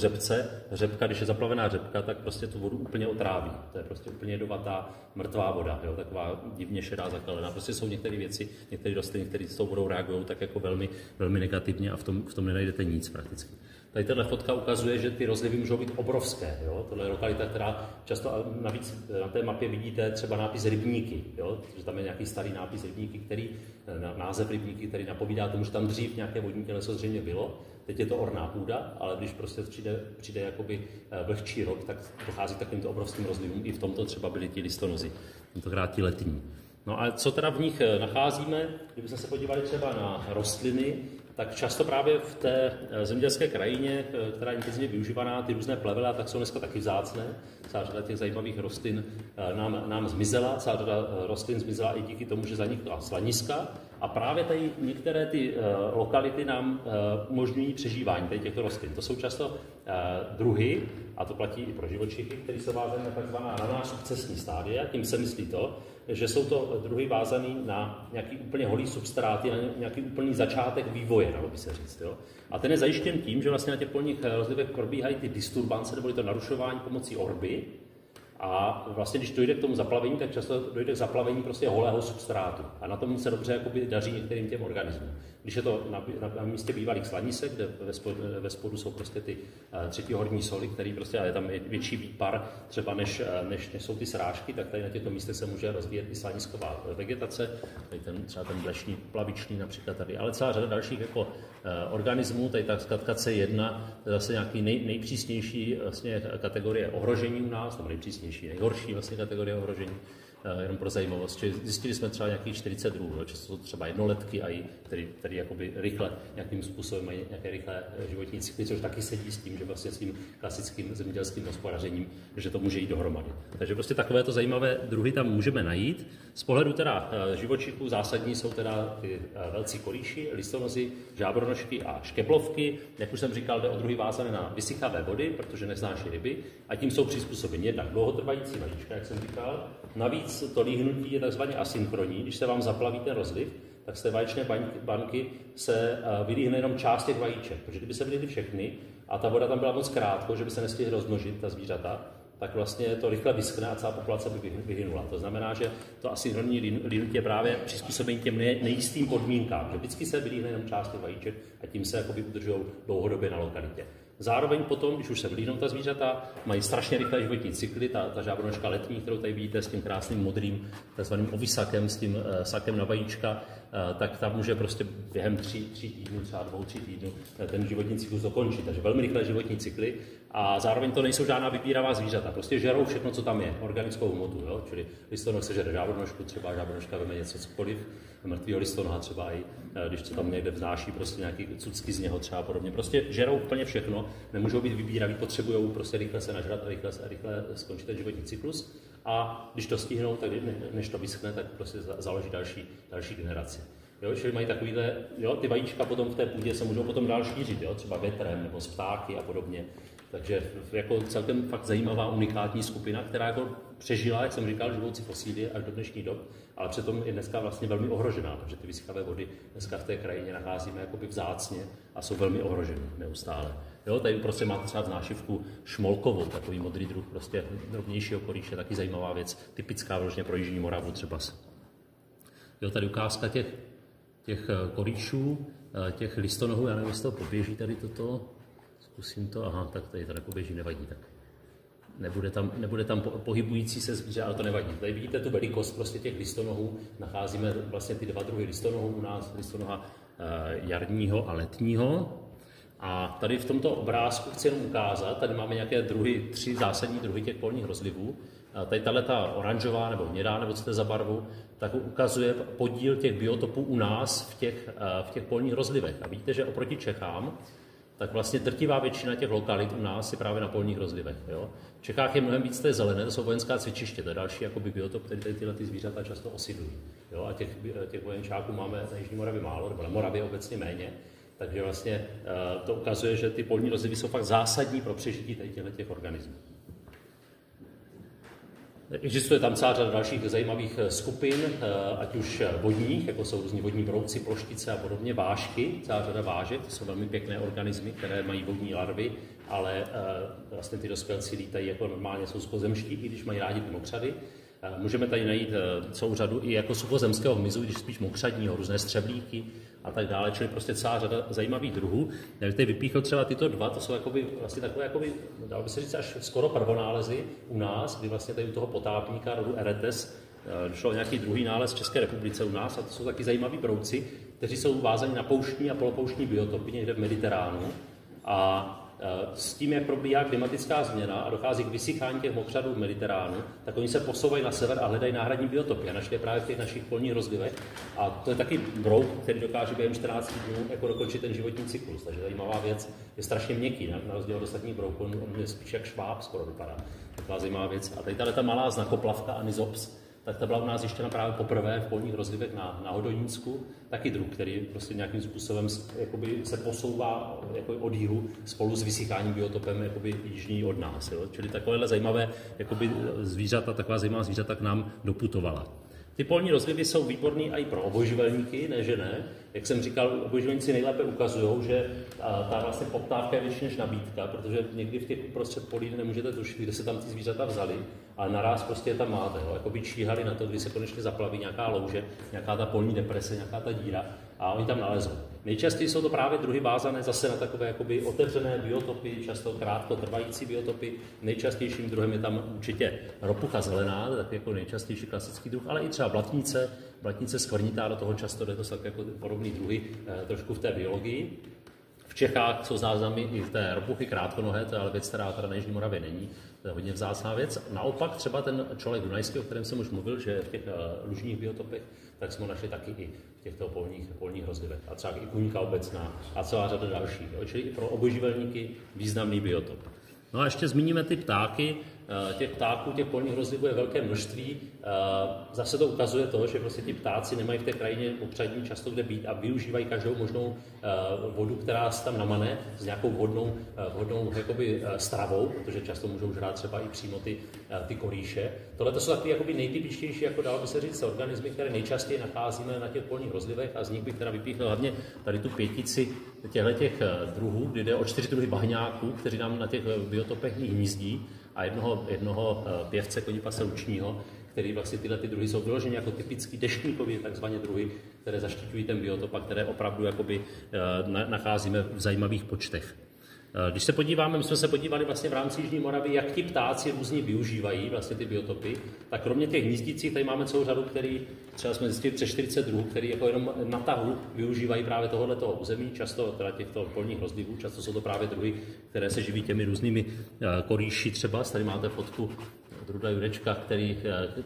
řepka, když je zaplavená řepka, tak prostě tu vodu úplně otráví. To je prostě úplně jedovatá, mrtvá voda, jo? Taková divně šedá, zakalená. Prostě jsou některé věci, některé rostliny, které s tou vodou reagují tak jako velmi negativně a v tom nenajdete nic prakticky. Tady tato fotka ukazuje, že ty rozlivy můžou být obrovské. Jo? Tohle je lokalita, která často navíc na té mapě vidíte třeba nápis rybníky. Jo? Že tam je nějaký starý nápis rybníky, název rybníky, který napovídá tomu, že tam dřív nějaké vodní těleso zřejmě bylo. Teď je to orná půda, ale když prostě přijde jakoby vlhčí rok, tak dochází k takovýmto obrovským rozlivům. I v tomto třeba byli ti listonozy, tentokrát ti letní. No a co teda v nich nacházíme, kdybychom se podívali třeba na rostliny, tak často právě v té zemědělské krajině, která je intenzivně využívaná, ty různé plevele, tak jsou dneska taky vzácné. Celá řada těch zajímavých rostlin nám zmizela, celá řada rostlin zmizela i díky tomu, že zanikla slaniska. A právě tady některé ty lokality nám umožňují přežívání tady těchto rostlin. To jsou často druhy, a to platí i pro živočichy, které jsou vázané na takzvaná raná sukcesní stádia. Tím se myslí to, že jsou to druhy vázané na nějaký úplně holý substráty, na nějaký úplný začátek vývoje, dalo by se říct. Jo? A ten je zajištěn tím, že vlastně na těch polních rozlivech probíhají ty disturbance, nebo to narušování pomocí orby. A vlastně, když dojde k tomu zaplavení, tak často dojde k zaplavení prostě holého substrátu. A na tom se dobře jakoby daří některým těm organismům. Když je to na místě bývalých slanisek, kde ve spodu jsou prostě ty třetihorní soli, který prostě, ale je tam větší výpar třeba než jsou ty srážky, tak tady na těchto místech se může rozvíjet i slanisková vegetace, tady třeba ten blešní, plavičný například tady, ale celá řada dalších jako organismů, tady ta zkratka C1, to je zase nějaký nejpřísnější vlastně kategorie ohrožení u nás, nebo nejhorší vlastně kategorie ohrožení, jenom pro zajímavost. Čili zjistili jsme třeba nějakých 40 druhů, často jsou třeba jednoletky, který jakoby rychle nějakým způsobem mají nějaké rychlé životní cykly, což taky sedí s tím, že vlastně s tím klasickým zemědělským hospodařením, že to může jít dohromady. Takže prostě takovéto zajímavé druhy tam můžeme najít. Z pohledu teda živočichů zásadní jsou teda ty velcí kolíši, listonozy, žábronožky a škeblovky. Jak už jsem říkal, jde o druhy vázané na vysychavé vody, protože nesnáší ryby, a tím jsou přizpůsobeni jednak dlouhotrvající vajíčka, jak jsem říkal. Navíc to líhnutí je takzvaně asynchronní. Když se vám zaplaví ten rozliv, tak z té vaječné banky se vylíhne jenom část těch vajíček. Protože kdyby se vylíhly všechny a ta voda tam byla moc krátko, že by se nestihly rozmnožit ta zvířata, tak vlastně to rychle vyschne a celá populace by vyhynula. To znamená, že to asynchronní líhnutí je právě přizpůsobení těm nejistým podmínkám, že vždycky se vylíhne jenom část těch vajíček a tím se jakoby udržují dlouhodobě na lokalitě. Zároveň potom, když už se vylíhnou ta zvířata, mají strašně rychlé životní cykly, ta žábronožka letní, kterou tady vidíte s tím krásným modrým takzvaným ovisakem, s tím sakem na vajíčka, tak tam může prostě během 3 týdnů, třeba 2-3 týdnů ten životní cyklus dokončit. Takže velmi rychlé životní cykly a zároveň to nejsou žádná vybíravá zvířata. Prostě žerou všechno, co tam je, organickou hmotu, jo? Čili listonoh se žere žábronožku, třeba žábronožka veme něco cokoliv, mrtvýho listonoha třeba i když se tam někde vznáší prostě nějaký cucky z něho třeba podobně. Prostě žerou úplně všechno, nemůžou být vybíraví, potřebují prostě rychle se nažrat a rychle skončit ten životní cyklus. A když to stihnou, tak než to vyschne, tak prostě založí další generaci. Jo, čili mají takovýhle, jo, ty vajíčka potom v té půdě se můžou potom dál šířit, jo, třeba větrem nebo z ptáky a podobně. Takže jako celkem fakt zajímavá, unikátní skupina, která jako přežila, jak jsem říkal, živoucí fosílie až do dnešní dob, ale přitom je dneska vlastně velmi ohrožená, protože ty vysychavé vody dneska v té krajině nacházíme jakoby vzácně a jsou velmi ohrožené neustále. Jo, tady prostě máte třeba nášivku šmolkovou, takový modrý druh, prostě drobnějšího korýše, taky zajímavá věc, typická vlastně pro Jižní Moravu třeba. Jo, tady ukázka těch korýšů, těch listonohů, já nevím, jestli to poběží tady toto, zkusím to, aha, tak tady to nepoběží, nevadí, tak nebude tam pohybující se zvíře, ale to nevadí. Tady vidíte tu velikost prostě těch listonohů, nacházíme vlastně ty dva druhy listonohů u nás, listonoha jarního a letního. A tady v tomto obrázku chci jenom ukázat, tady máme nějaké druhy, 3 zásadní druhy těch polních rozlivů. Tady tato oranžová nebo hnědá, nebo co to je za barvu, tak ukazuje podíl těch biotopů u nás v těch polních rozlivech. A vidíte, že oproti Čechám, tak vlastně drtivá většina těch lokalit u nás je právě na polních rozlivech. Jo? V Čechách je mnohem víc té zelené, to jsou vojenská cvičiště, to je další jakoby biotop, který tyhle zvířata často osídlují. Jo? A těch vojenčáků máme na Jižní Moravě málo, nebo na Moravě obecně méně. Takže vlastně to ukazuje, že ty polní rozlivy jsou fakt zásadní pro přežití těch organismů. Existuje tam celá řada dalších zajímavých skupin, ať už vodních, jako jsou různí vodní brouci, ploštice a podobně, vážky, celá řada vážek, to jsou velmi pěkné organismy, které mají vodní larvy, ale vlastně ty dospělci lítají jako normálně, jsou suchozemští, i když mají rádi ty mokřady. Můžeme tady najít celou řadu i jako suchozemského hmyzu, když spíš mokřadního, různé střevlíky a tak dále, čili prostě celá řada zajímavých druhů. Já bych tady vypíchl třeba tyto dva, to jsou jakoby, vlastně takové, jakoby, dalo by se říct, až skoro prvonálezy u nás, kdy vlastně tady u toho potápníka rodu Eretes došlo nějaký druhý nález v České republice u nás, a to jsou taky zajímaví brouci, kteří jsou vázaní na pouštní a polopouštní biotopy někde v Mediteránu. A s tím, jak probíhá klimatická změna a dochází k vysychání těch mokřadů v Mediteránu, tak oni se posouvají na sever a hledají náhradní biotopy a našli je právě v těch našich polních rozlivech. A to je taky brouk, který dokáže během 14 dnů jako dokončit ten životní cyklus. Takže zajímavá věc, je strašně měkký, na rozdíl od ostatních brouků, on je spíš jak šváb skoro vypadá. Taková zajímavá věc. A tady ta malá znakoplavka Anisops, tak ta byla u nás zjištěna právě poprvé v polních rozlivech na Hodonínsku. Taky druh, který prostě nějakým způsobem jakoby se posouvá jako od jihu spolu s vysycháním biotopem jakoby jižní od nás. Jo? Čili takovéhle zajímavé jakoby zvířata, taková zajímavá zvířata k nám doputovala. Ty polní rozlivy jsou výborný i pro obojživelníky, ne že ne. Jak jsem říkal, obojživelníci nejlépe ukazují, že ta vlastně poptávka je větší než nabídka, protože někdy v těch uprostřed polí nemůžete tušit, kde se tam ty zvířata vzali, ale naraz prostě je tam máte. Jo. Jakoby číhali na to, kdy se konečně zaplaví nějaká louže, nějaká ta polní deprese, nějaká ta díra a oni tam nalezou. Nejčastěji jsou to právě druhy vázané zase na takové jakoby otevřené biotopy, často krátkotrvající biotopy. Nejčastějším druhem je tam určitě ropucha zelená, tak jako nejčastější klasický druh, ale i třeba blatnice skvrnitá, do toho často jde to jsou jako podobný druhy trošku v té biologii. V Čechách jsou záznamy i v té ropuchy krátkonohé, to je ale věc, která teda na Jižní Moravě není, to je hodně vzácná věc. Naopak třeba ten člověk dunajský, o kterém jsem už mluvil, že v těch lužních biotopech, tak jsme ho našli taky i v těchto polních rozlivech. A třeba i kuňka obecná a celá řada dalších. Čili i pro obojživelníky významný biotop. No a ještě zmíníme ty ptáky. Těch ptáků, těch polních rozlivů je velké množství. Zase to ukazuje to, že prostě ti ptáci nemají v té krajině mokřadní často kde být a využívají každou možnou vodu, která se tam namane s nějakou vhodnou jakoby, stravou, protože často můžou žrát třeba i přímo ty korýše. Tohle to jsou takové jakoby nejtypičtější, jako dalo by se říct, organismy, které nejčastěji nacházíme na těch polních rozlivech, a z nich bych teda vypíchl hlavně tady tu pětici těch druhů, kdy jde o 4 druhy bahňáků, kteří nám na těch biotopech hnízdí, a jednoho pěvce konipase lučního, který vlastně tyhle ty druhy jsou vyloženy jako typický deštníkový takzvané druhy, které zaštiťují ten biotop a které opravdu jakoby nacházíme v zajímavých počtech. Když se podíváme, my jsme se podívali vlastně v rámci Jižní Moravy, jak ti ptáci různě využívají vlastně ty biotopy, tak kromě těch hnízdících tady máme celou řadu, který třeba jsme zjistili přes 40 druhů, který jako jenom na tahu využívají právě tohoto území, často teda těchto polních rozlivů, často jsou to právě druhy, které se živí těmi různými korýši třeba. Tady máte fotku od Ruda Jurečka, který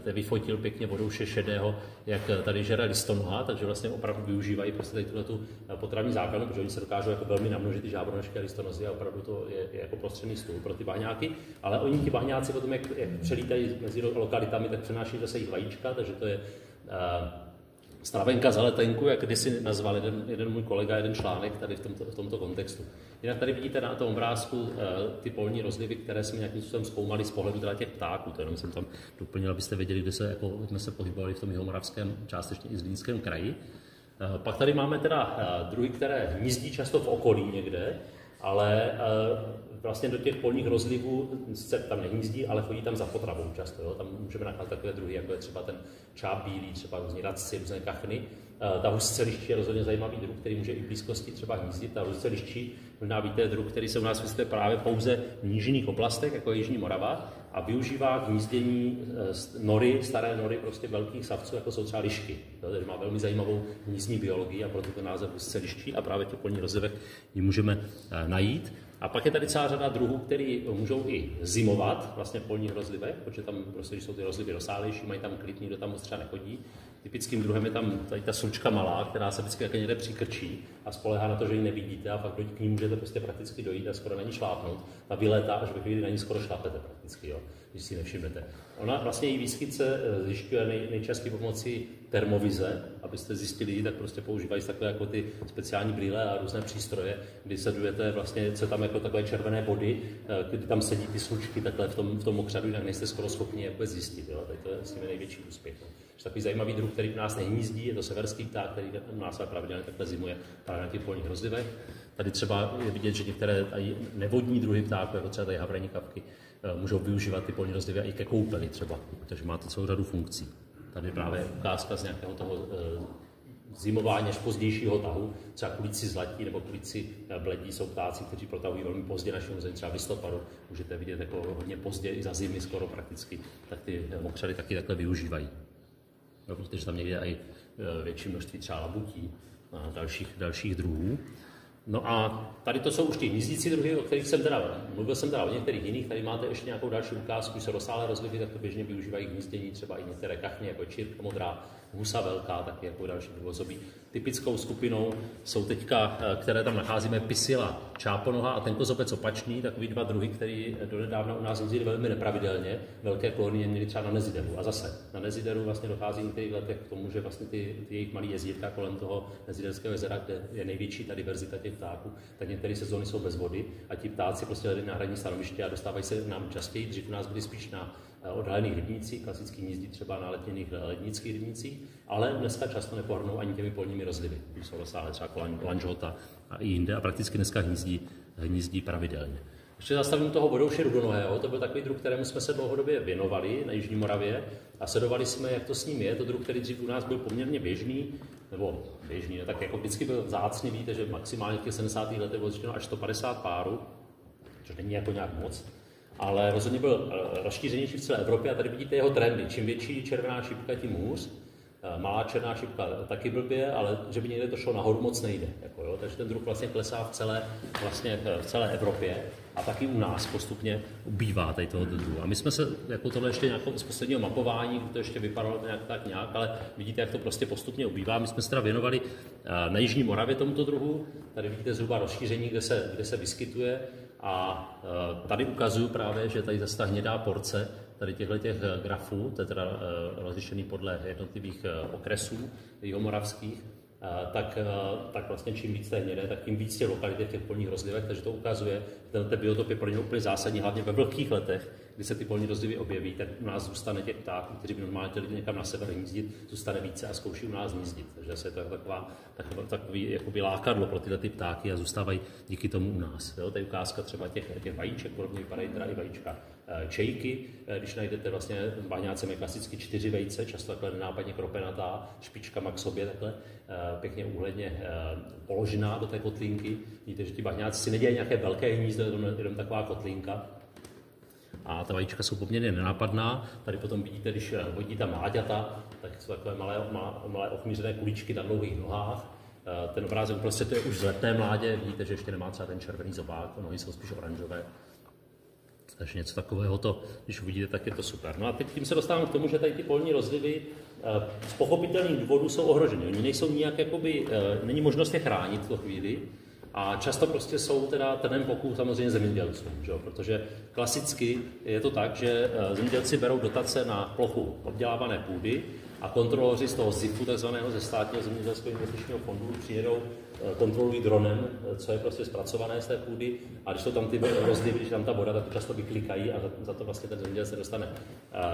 vyfotil pěkně vodouše šedého, jak tady žere listonoha, takže vlastně opravdu využívají prostě tady tuhletu potravní základnu, protože oni se dokážou jako velmi namnožit ty žábronožky a listonozy a opravdu to je jako prostřední stůl pro ty bahňáky. Ale oni ti bahňáci potom, jak přelítají mezi lokalitami, tak přenáší zase jejich vajíčka, takže to je stravenka za letenku, jak kdysi nazval jeden můj kolega, jeden článek tady v tomto kontextu. Jinak tady vidíte na tom obrázku ty polní rozlivy, které jsme nějakým způsobem zkoumali z pohledu teda těch ptáků. To jenom jsem tam doplnil, abyste věděli, kde jsme se pohybovali v tom jihomoravském, částečně i Zlínském kraji. Pak tady máme teda druhy, které hnízdí často v okolí někde, ale vlastně do těch polních rozlivů se tam nehnízdí, ale chodí tam za potravou často. Jo? Tam můžeme nacházet takové druhy, jako je třeba ten čáp bílý, třeba různí radci, různé kachny. Ta husce liščí je rozhodně zajímavý druh, který může i v blízkosti třeba hnízdit. Ta husce liščí, možná víte, druh, který se u nás vyskytuje právě pouze v nížinných oblastech, jako je Jižní Morava, a využívá k hnízdění staré nory prostě velkých savců, jako jsou třeba lišky. Takže má velmi zajímavou hnízdní biologii a proto ten název husce liščí a právě v těch polních rozlivech ji můžeme najít. A pak je tady celá řada druhů, které můžou i zimovat vlastně v polních rozlivech, protože tam prostě, když jsou ty rozlivy rozsálejší, mají tam klid, nikdo tam moc třeba nechodí. Typickým druhem je tam tady ta sučka malá, která se vždycky jako někde přikrčí a spolehá na to, že ji nevidíte a pak k ní můžete prostě prakticky dojít a skoro na ní šlápnout. Ta vylétá, až ve chvíli na ní skoro šlapete prakticky, jo, když si nevšimnete. Ona vlastně její výskyt se zjišťuje nejčastěji pomocí termovize, abyste zjistili, tak prostě používají takové jako ty speciální brýle a různé přístroje, kdy sledujete vlastně, co tam jako takové červené body, kdy tam sedí ty slučky takhle v tom mokřadu, jinak nejste skoro schopni jako zjistit. Jo. Tady to je s nimi největší úspěch. No. Takový zajímavý druh, který u nás nehnízdí, je to severský pták, který u nás pravidelně takhle zimuje právě na těch polních rozlivech. Tady třeba je vidět, že některé nevodní druhy ptáků, jako třeba tady havrenní kapky, můžou využívat ty polní rozlivy i ke koupeli třeba, takže má to celou řadu funkcí. Tady právě ukázka z nějakého toho zimování až pozdějšího tahu, třeba kulici zlatí nebo kulici bledí jsou ptáci, kteří protahují velmi pozdě našemu zemi, třeba v listopadu. Můžete vidět jako hodně pozdě i za zimy skoro prakticky, tak ty mokřady taky takhle využívají. No, protože tam někde i větší množství třeba labutí a dalších druhů. No a tady to jsou už ty hnízdící druhy, o kterých mluvil jsem teda o některých jiných, tady máte ještě nějakou další ukázku, když se rozsáhlé rozlivy, tak to běžně využívají hnízdění, třeba i některé kachny, jako čírka modrá, husa velká, taky jako další druhozobí. Typickou skupinou jsou teďka, které tam nacházíme, pisila čáponoha a tenkozobec opačný, takový dva druhy, které donedávna u nás hnízdili velmi nepravidelně, velké kolónie měly třeba na Nezideru. A zase na Nezideru vlastně dochází v některých letech k tomu, že vlastně ty jejich malé jezdírka kolem toho Neziderského jezera, kde je největší ta diverzita těch ptáků, tak některé sezóny jsou bez vody a ti ptáci prostě hledají náhradní stanoviště a dostávají se nám častěji. Dřív u nás byli spíš na odhalených rybnících, klasický hnízdí třeba na letněných lednických rybnících, ale dneska často nepohrnou ani těmi polními rozlivy, když jsou rozsáhlé třeba Lanžhota a i jinde a prakticky dneska hnízdí pravidelně. Ještě zastavím toho vodouše rudonohého, to byl takový druh, kterému jsme se dlouhodobě věnovali na Jižní Moravě a sledovali jsme, jak to s ním je. To druh, který dřív u nás byl poměrně běžný, ne, tak jako vždycky byl vzácný, víte, že maximálně v těch 70. letech bylo zjištěno až 150 párů, což není jako nějak moc, ale rozhodně byl rozšířenější v celé Evropě a tady vidíte jeho trendy. Čím větší červená šipka, tím hůř. Malá černá šipka taky blbě, ale že by někde to šlo nahoru, moc nejde. Jako, jo? Takže ten druh vlastně klesá v celé Evropě a taky u nás postupně ubývá tady tohoto druhu. A my jsme se, jako tohle ještě nějakou z posledního mapování, to ještě vypadalo nějak, ale vidíte, jak to prostě postupně ubývá. My jsme se teda věnovali na Jižní Moravě tomuto druhu. Tady vidíte zhruba rozšíření, kde se vyskytuje. A tady ukazuju právě, že tady zase ta hnědá porce tady těchto grafů, to je teda rozlišený podle jednotlivých okresů jihomoravských, tak vlastně čím víc té hnědé, tak tím víc těch lokalit v těch polních rozlivech, takže to ukazuje, že ten biotop je pro ně úplně zásadní, hlavně ve vlhkých letech, kdy se ty polní rozlivy objeví, tak u nás zůstane těch ptáků, kteří by normálně chtěli někam na sever hnízdit, zůstane více a zkouší u nás hnízdit. Takže zase je to takový jakoby lákadlo pro tyhle ty ptáky a zůstávají díky tomu u nás. Jo? Tady ukázka třeba těch vajíček, podobně vypadají teda i vajíčka čejky. Když najdete vlastně v bahňácem je klasicky 4 vejce, často takhle nenápadně kropenatá, špičkama k sobě takhle pěkně úhledně položená do té kotlinky. Vidíte, že ti bahňáci si nedělají nějaké velké hnízdo, jenom taková kotlinka. A ta vajíčka jsou poměrně nenápadná. Tady potom vidíte, když hodí ta mláďata, tak jsou takové malé ochmířené kuličky na dlouhých nohách. Ten obrázek prostě to je už vzletné mládě, vidíte, že ještě nemá třeba ten červený zobák, nohy jsou spíš oranžové. Takže něco takového, když uvidíte, tak je to super. No a teď tím se dostávám k tomu, že tady ty polní rozlivy z pochopitelných důvodů jsou ohroženy. Oni nejsou nijak, není možnost je chránit v tu chvíli. A často prostě jsou teda trnem boku samozřejmě zemědělců, protože klasicky je to tak, že zemědělci berou dotace na plochu obdělávané půdy a kontroloři z toho ZIFu, takzvaného ze státního zemědělského investičního fondu, přijedou, kontrolují dronem, co je prostě zpracované z té půdy, a když jsou tam ty rozlivy, když tam ta voda, tak to často vyklikají a za to vlastně ten zemědělec se dostane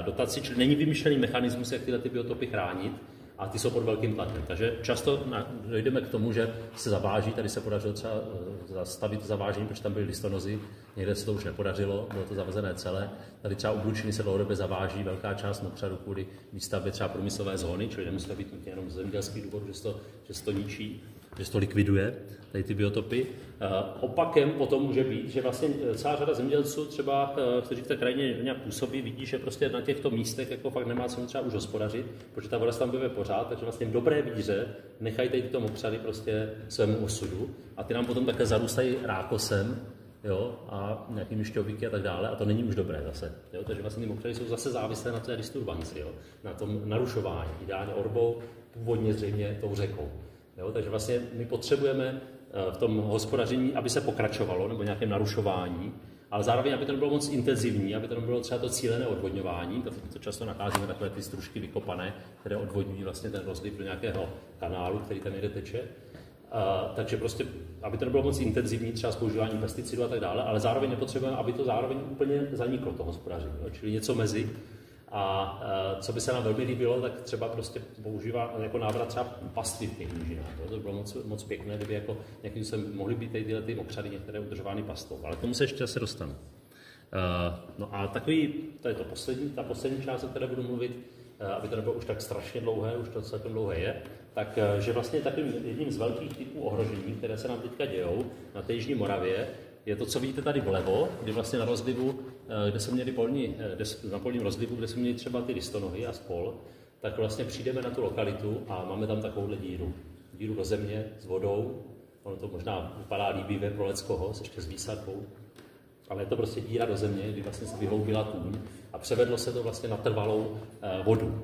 dotaci, čili není vymyšlený mechanismus, jak tyhle ty biotopy chránit, a ty jsou pod velkým tlakem. Takže často dojdeme k tomu, že se zaváží, tady se podařilo třeba zastavit zavážení, protože tam byly listonozy, někde se to už nepodařilo, bylo to zavazené celé. Tady třeba u Blučiny se dlouhodobě zaváží velká část mokřadu kvůli výstavbě třeba průmyslové zóny, čili nemusí to být nutně jenom z zemědělských důvodů, že se to ničí, že se to likviduje, tady ty biotopy. Opakem potom může být, že vlastně celá řada zemědělců, třeba, kteří v té krajině nějak působí, vidí, že prostě na těchto místech jako fakt nemá co třeba už hospodařit, protože ta voda se tam bude pořád, takže vlastně v dobré víře nechají tady tyto mokřady prostě svému osudu a ty nám potom také zarůstají rákosem, jo, a nějakými šťovíky a tak dále, a to není už dobré zase. Jo, takže vlastně ty mokřady jsou zase závislé na té disturbanci, jo, na tom narušování, ideálně orbou, původně zřejmě tou řekou. Jo, takže vlastně my potřebujeme v tom hospodaření, aby se pokračovalo, nebo nějakém narušování, ale zároveň, aby to nebylo moc intenzivní, aby to nebylo třeba to cílené odvodňování, to často nacházíme takové ty stružky vykopané, které odvodňují vlastně ten rozliv do nějakého kanálu, který tam někde teče. Takže prostě, aby to nebylo moc intenzivní, třeba s používáním pesticidů a tak dále, ale zároveň nepotřebujeme, aby to zároveň úplně zaniklo, to hospodaření, čili něco mezi. A co by se nám velmi líbilo, tak třeba prostě používá jako návrat třeba pastvy v těch nížinách. To by bylo moc pěkné, kdyby jako nějakým se mohly být tyhle ty mokřady některé udržovány pastou. Ale k tomu se ještě asi dostanu. No a takový, to je to poslední, ta poslední část, o které budu mluvit, aby to nebylo už tak strašně dlouhé, už to celkem dlouhé je, tak že vlastně takovým jedním z velkých typů ohrožení, které se nám teďka dějou na té Jižní Moravě, je to, co vidíte tady vlevo, kdy vlastně na rozlivu, kde jsme měli na polním rozlivu, kde jsme měli třeba ty listonohy a spol, tak vlastně přijdeme na tu lokalitu a máme tam takovouhle díru do země s vodou. Ono to možná vypadá líbivě pro leckoho, ještě s výsadbou, ale je to prostě díra do země, kdy vlastně se vyhloubila tůň a převedlo se to vlastně na trvalou vodu.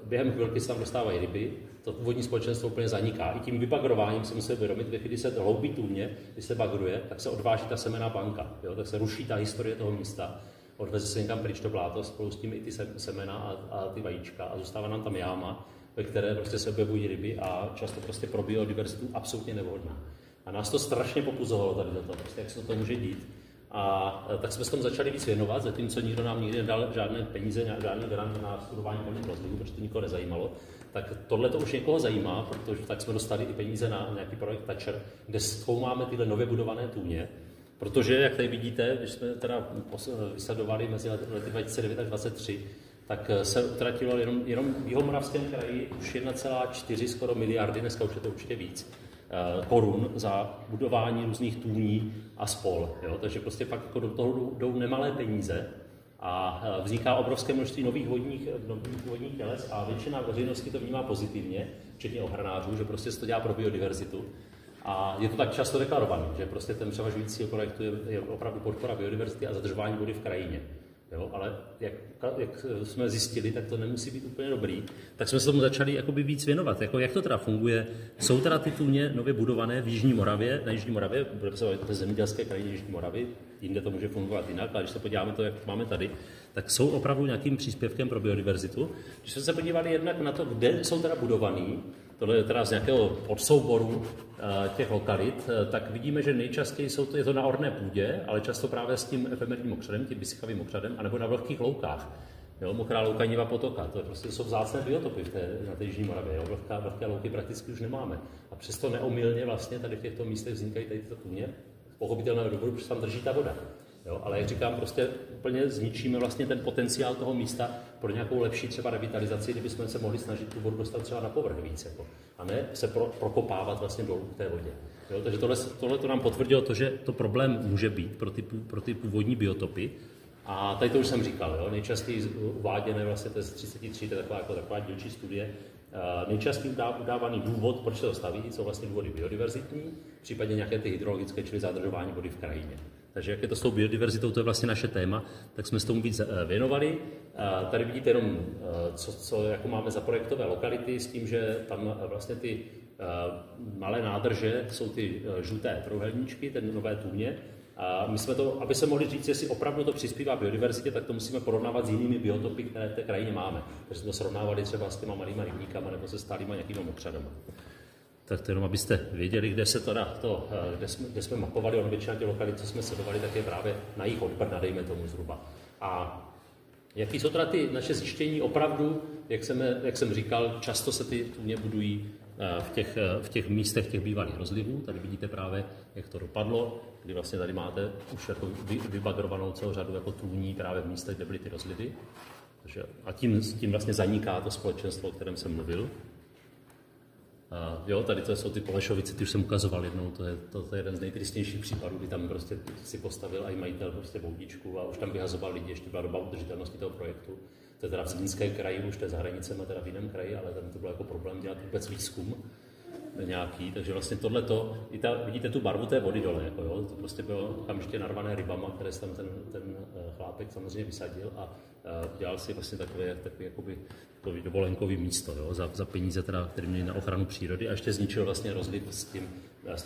Během chvilky se tam dostávají ryby, to vodní společenstvo úplně zaniká. I tím vybagrováním si musíme uvědomit, že když se hloubí tůně, když se bagruje, tak se odváží ta semenná banka, jo? Tak se ruší ta historie toho místa, odveze se někam pryč to bláto, spolu s tím i ty semena a ty vajíčka a zůstává nám tam jáma, ve které prostě se objevují ryby a často prostě pro biodiverzitu absolutně nevhodná. A nás to strašně popuzovalo tady to, prostě jak se to může dít. A tak jsme se tomu začali víc věnovat, zatímco nikdo nám nikdy nedal žádné peníze, žádný grant na studování polních rozlivů, protože to nikoho nezajímalo. Tak tohle to už někoho zajímá, protože tak jsme dostali i peníze na nějaký projekt Thatcher, kde zkoumáme tyhle nově budované tůně. Protože, jak tady vidíte, když jsme teda vysledovali mezi lety 2009 a 2023, tak se utratilo jenom v Jihomoravském kraji už 1,4 skoro miliardy, dneska už je to určitě víc, korun za budování různých tůní a spol. Jo? Takže prostě pak jako do toho jdou nemalé peníze a vzniká obrovské množství nových vodních těles a většina veřejnosti to vnímá pozitivně, včetně ochranářů, že prostě se to dělá pro biodiverzitu. A je to tak často deklarované, že prostě ten převažující projektu je opravdu podpora biodiverzity a zadržování vody v krajině. Jo, ale jak jsme zjistili, tak to nemusí být úplně dobrý, tak jsme se tomu začali jakoby víc věnovat. Jako, jak to teda funguje? Jsou teda ty tůně nově budované v Jižní Moravě, na Jižní Moravě, budeme se bavit o té zemědělské krajině Jižní Moravy, jinde to může fungovat jinak, ale když se podíváme to, jak máme tady, tak jsou opravdu nějakým příspěvkem pro biodiverzitu. Když jsme se podívali jednak na to, kde jsou teda budovaný, tohle je teda z nějakého podsouboru těch lokalit, tak vidíme, že nejčastěji je to na orné půdě, ale často právě s tím efemerním mokřadem, tím vysychavým mokřadem, anebo na vlhkých loukách. Jo, mokrá louka Niva potoka, to jsou vzácné biotopy na té Jižní Moravě. Jo, vlhké louky prakticky už nemáme. A přesto neomylně vlastně tady v těchto místech vznikají tady tyto tůně, z pochopitelného důvodu, protože tam drží ta voda. Jo, ale jak říkám, prostě úplně zničíme vlastně ten potenciál toho místa pro nějakou lepší třeba revitalizaci, kdybychom se mohli snažit tu vodu dostat třeba na povrch víc, jako, a ne se prokopávat vlastně dolů v té vodě. Jo, takže tohle to nám potvrdilo to, že to problém může být pro ty původní biotopy. A tady to už jsem říkal, jo, nejčastěji uváděné vlastně to je z 33, to je taková dílčí studie. Nejčastěji udávaný důvod, proč se to staví, jsou vlastně důvody biodiverzitní, případně nějaké ty hydrologické, čili zadržování vody v krajině. Takže jak je to s tou biodiverzitou, to je vlastně naše téma, tak jsme s tomu víc věnovali. Tady vidíte jenom, co jako máme za projektové lokality, s tím, že tam vlastně ty malé nádrže jsou ty žluté trojúhelníčky, ty nové tůně, A my jsme to, aby se mohli říct, jestli opravdu to přispívá biodiverzitě, tak to musíme porovnávat s jinými biotopy, které v té krajině máme. Takže jsme to srovnávali třeba s těma malýma rybníkama nebo se stálýma nějakýma mokřadama. Tak to jenom, abyste věděli, kde se kde jsme mapovali, on většina těch lokalit, co jsme sledovali, tak je právě na jih od Brna, dejme tomu zhruba. A jaký jsou teda ty naše zjištění opravdu, jak jsem říkal, často se ty tůně budují v těch místech těch bývalých rozlivů. Tady vidíte právě, jak to dopadlo, kdy vlastně tady máte už jako vybagrovanou celou řadu jako tůní právě v místech, kde byly ty rozlivy. A tím vlastně zaniká to společenstvo, o kterém jsem mluvil. Jo, tady to jsou ty Polešovice, ty už jsem ukazoval jednou, to je jeden z nejtristnějších případů, kdy tam prostě si postavil i majitel prostě boudičku a už tam vyhazoval lidi, ještě byla doba udržitelnosti toho projektu. To je teda v Zlínském kraji, už to je za hranicemi, teda v jiném kraji, ale tam to bylo jako problém dělat vůbec výzkum nějaký, takže vlastně tohleto, vidíte tu barvu té vody dole, jako jo, to prostě bylo okamžitě narvané rybama, které si tam ten chlápek samozřejmě vysadil a dělal si vlastně takové jakoby dovolenkový místo, jo, za peníze, teda, které měli na ochranu přírody a ještě zničil vlastně rozliv s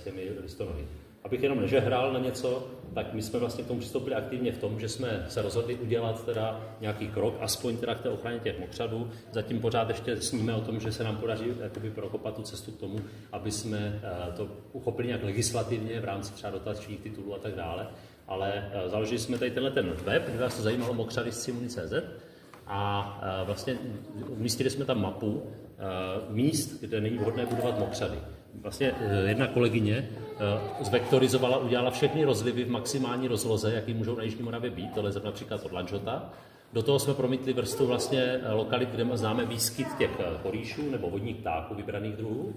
těmi listonohy. Abych jenom nežehral na něco, tak my jsme vlastně k tomu přistoupili aktivně v tom, že jsme se rozhodli udělat teda nějaký krok, aspoň teda k té ochraně těch mokřadů. Zatím pořád ještě sníme o tom, že se nám podaří jakoby prokopat tu cestu k tomu, aby jsme to uchopili nějak legislativně v rámci třeba dotačních titulů a tak dále. Ale založili jsme tady tenhle ten web, kde vás to zajímalo mokřady.cz a vlastně umístili jsme tam mapu míst, kde není vhodné budovat mokřady. Vlastně jedna kolegyně zvektorizovala, udělala všechny rozlivy v maximální rozloze, jaký můžou na Jižní Moravě být, to leze například od Lanžota. Do toho jsme promítli vrstvu vlastně lokalit, kde známe výskyt těch korýšů nebo vodních ptáků vybraných druhů.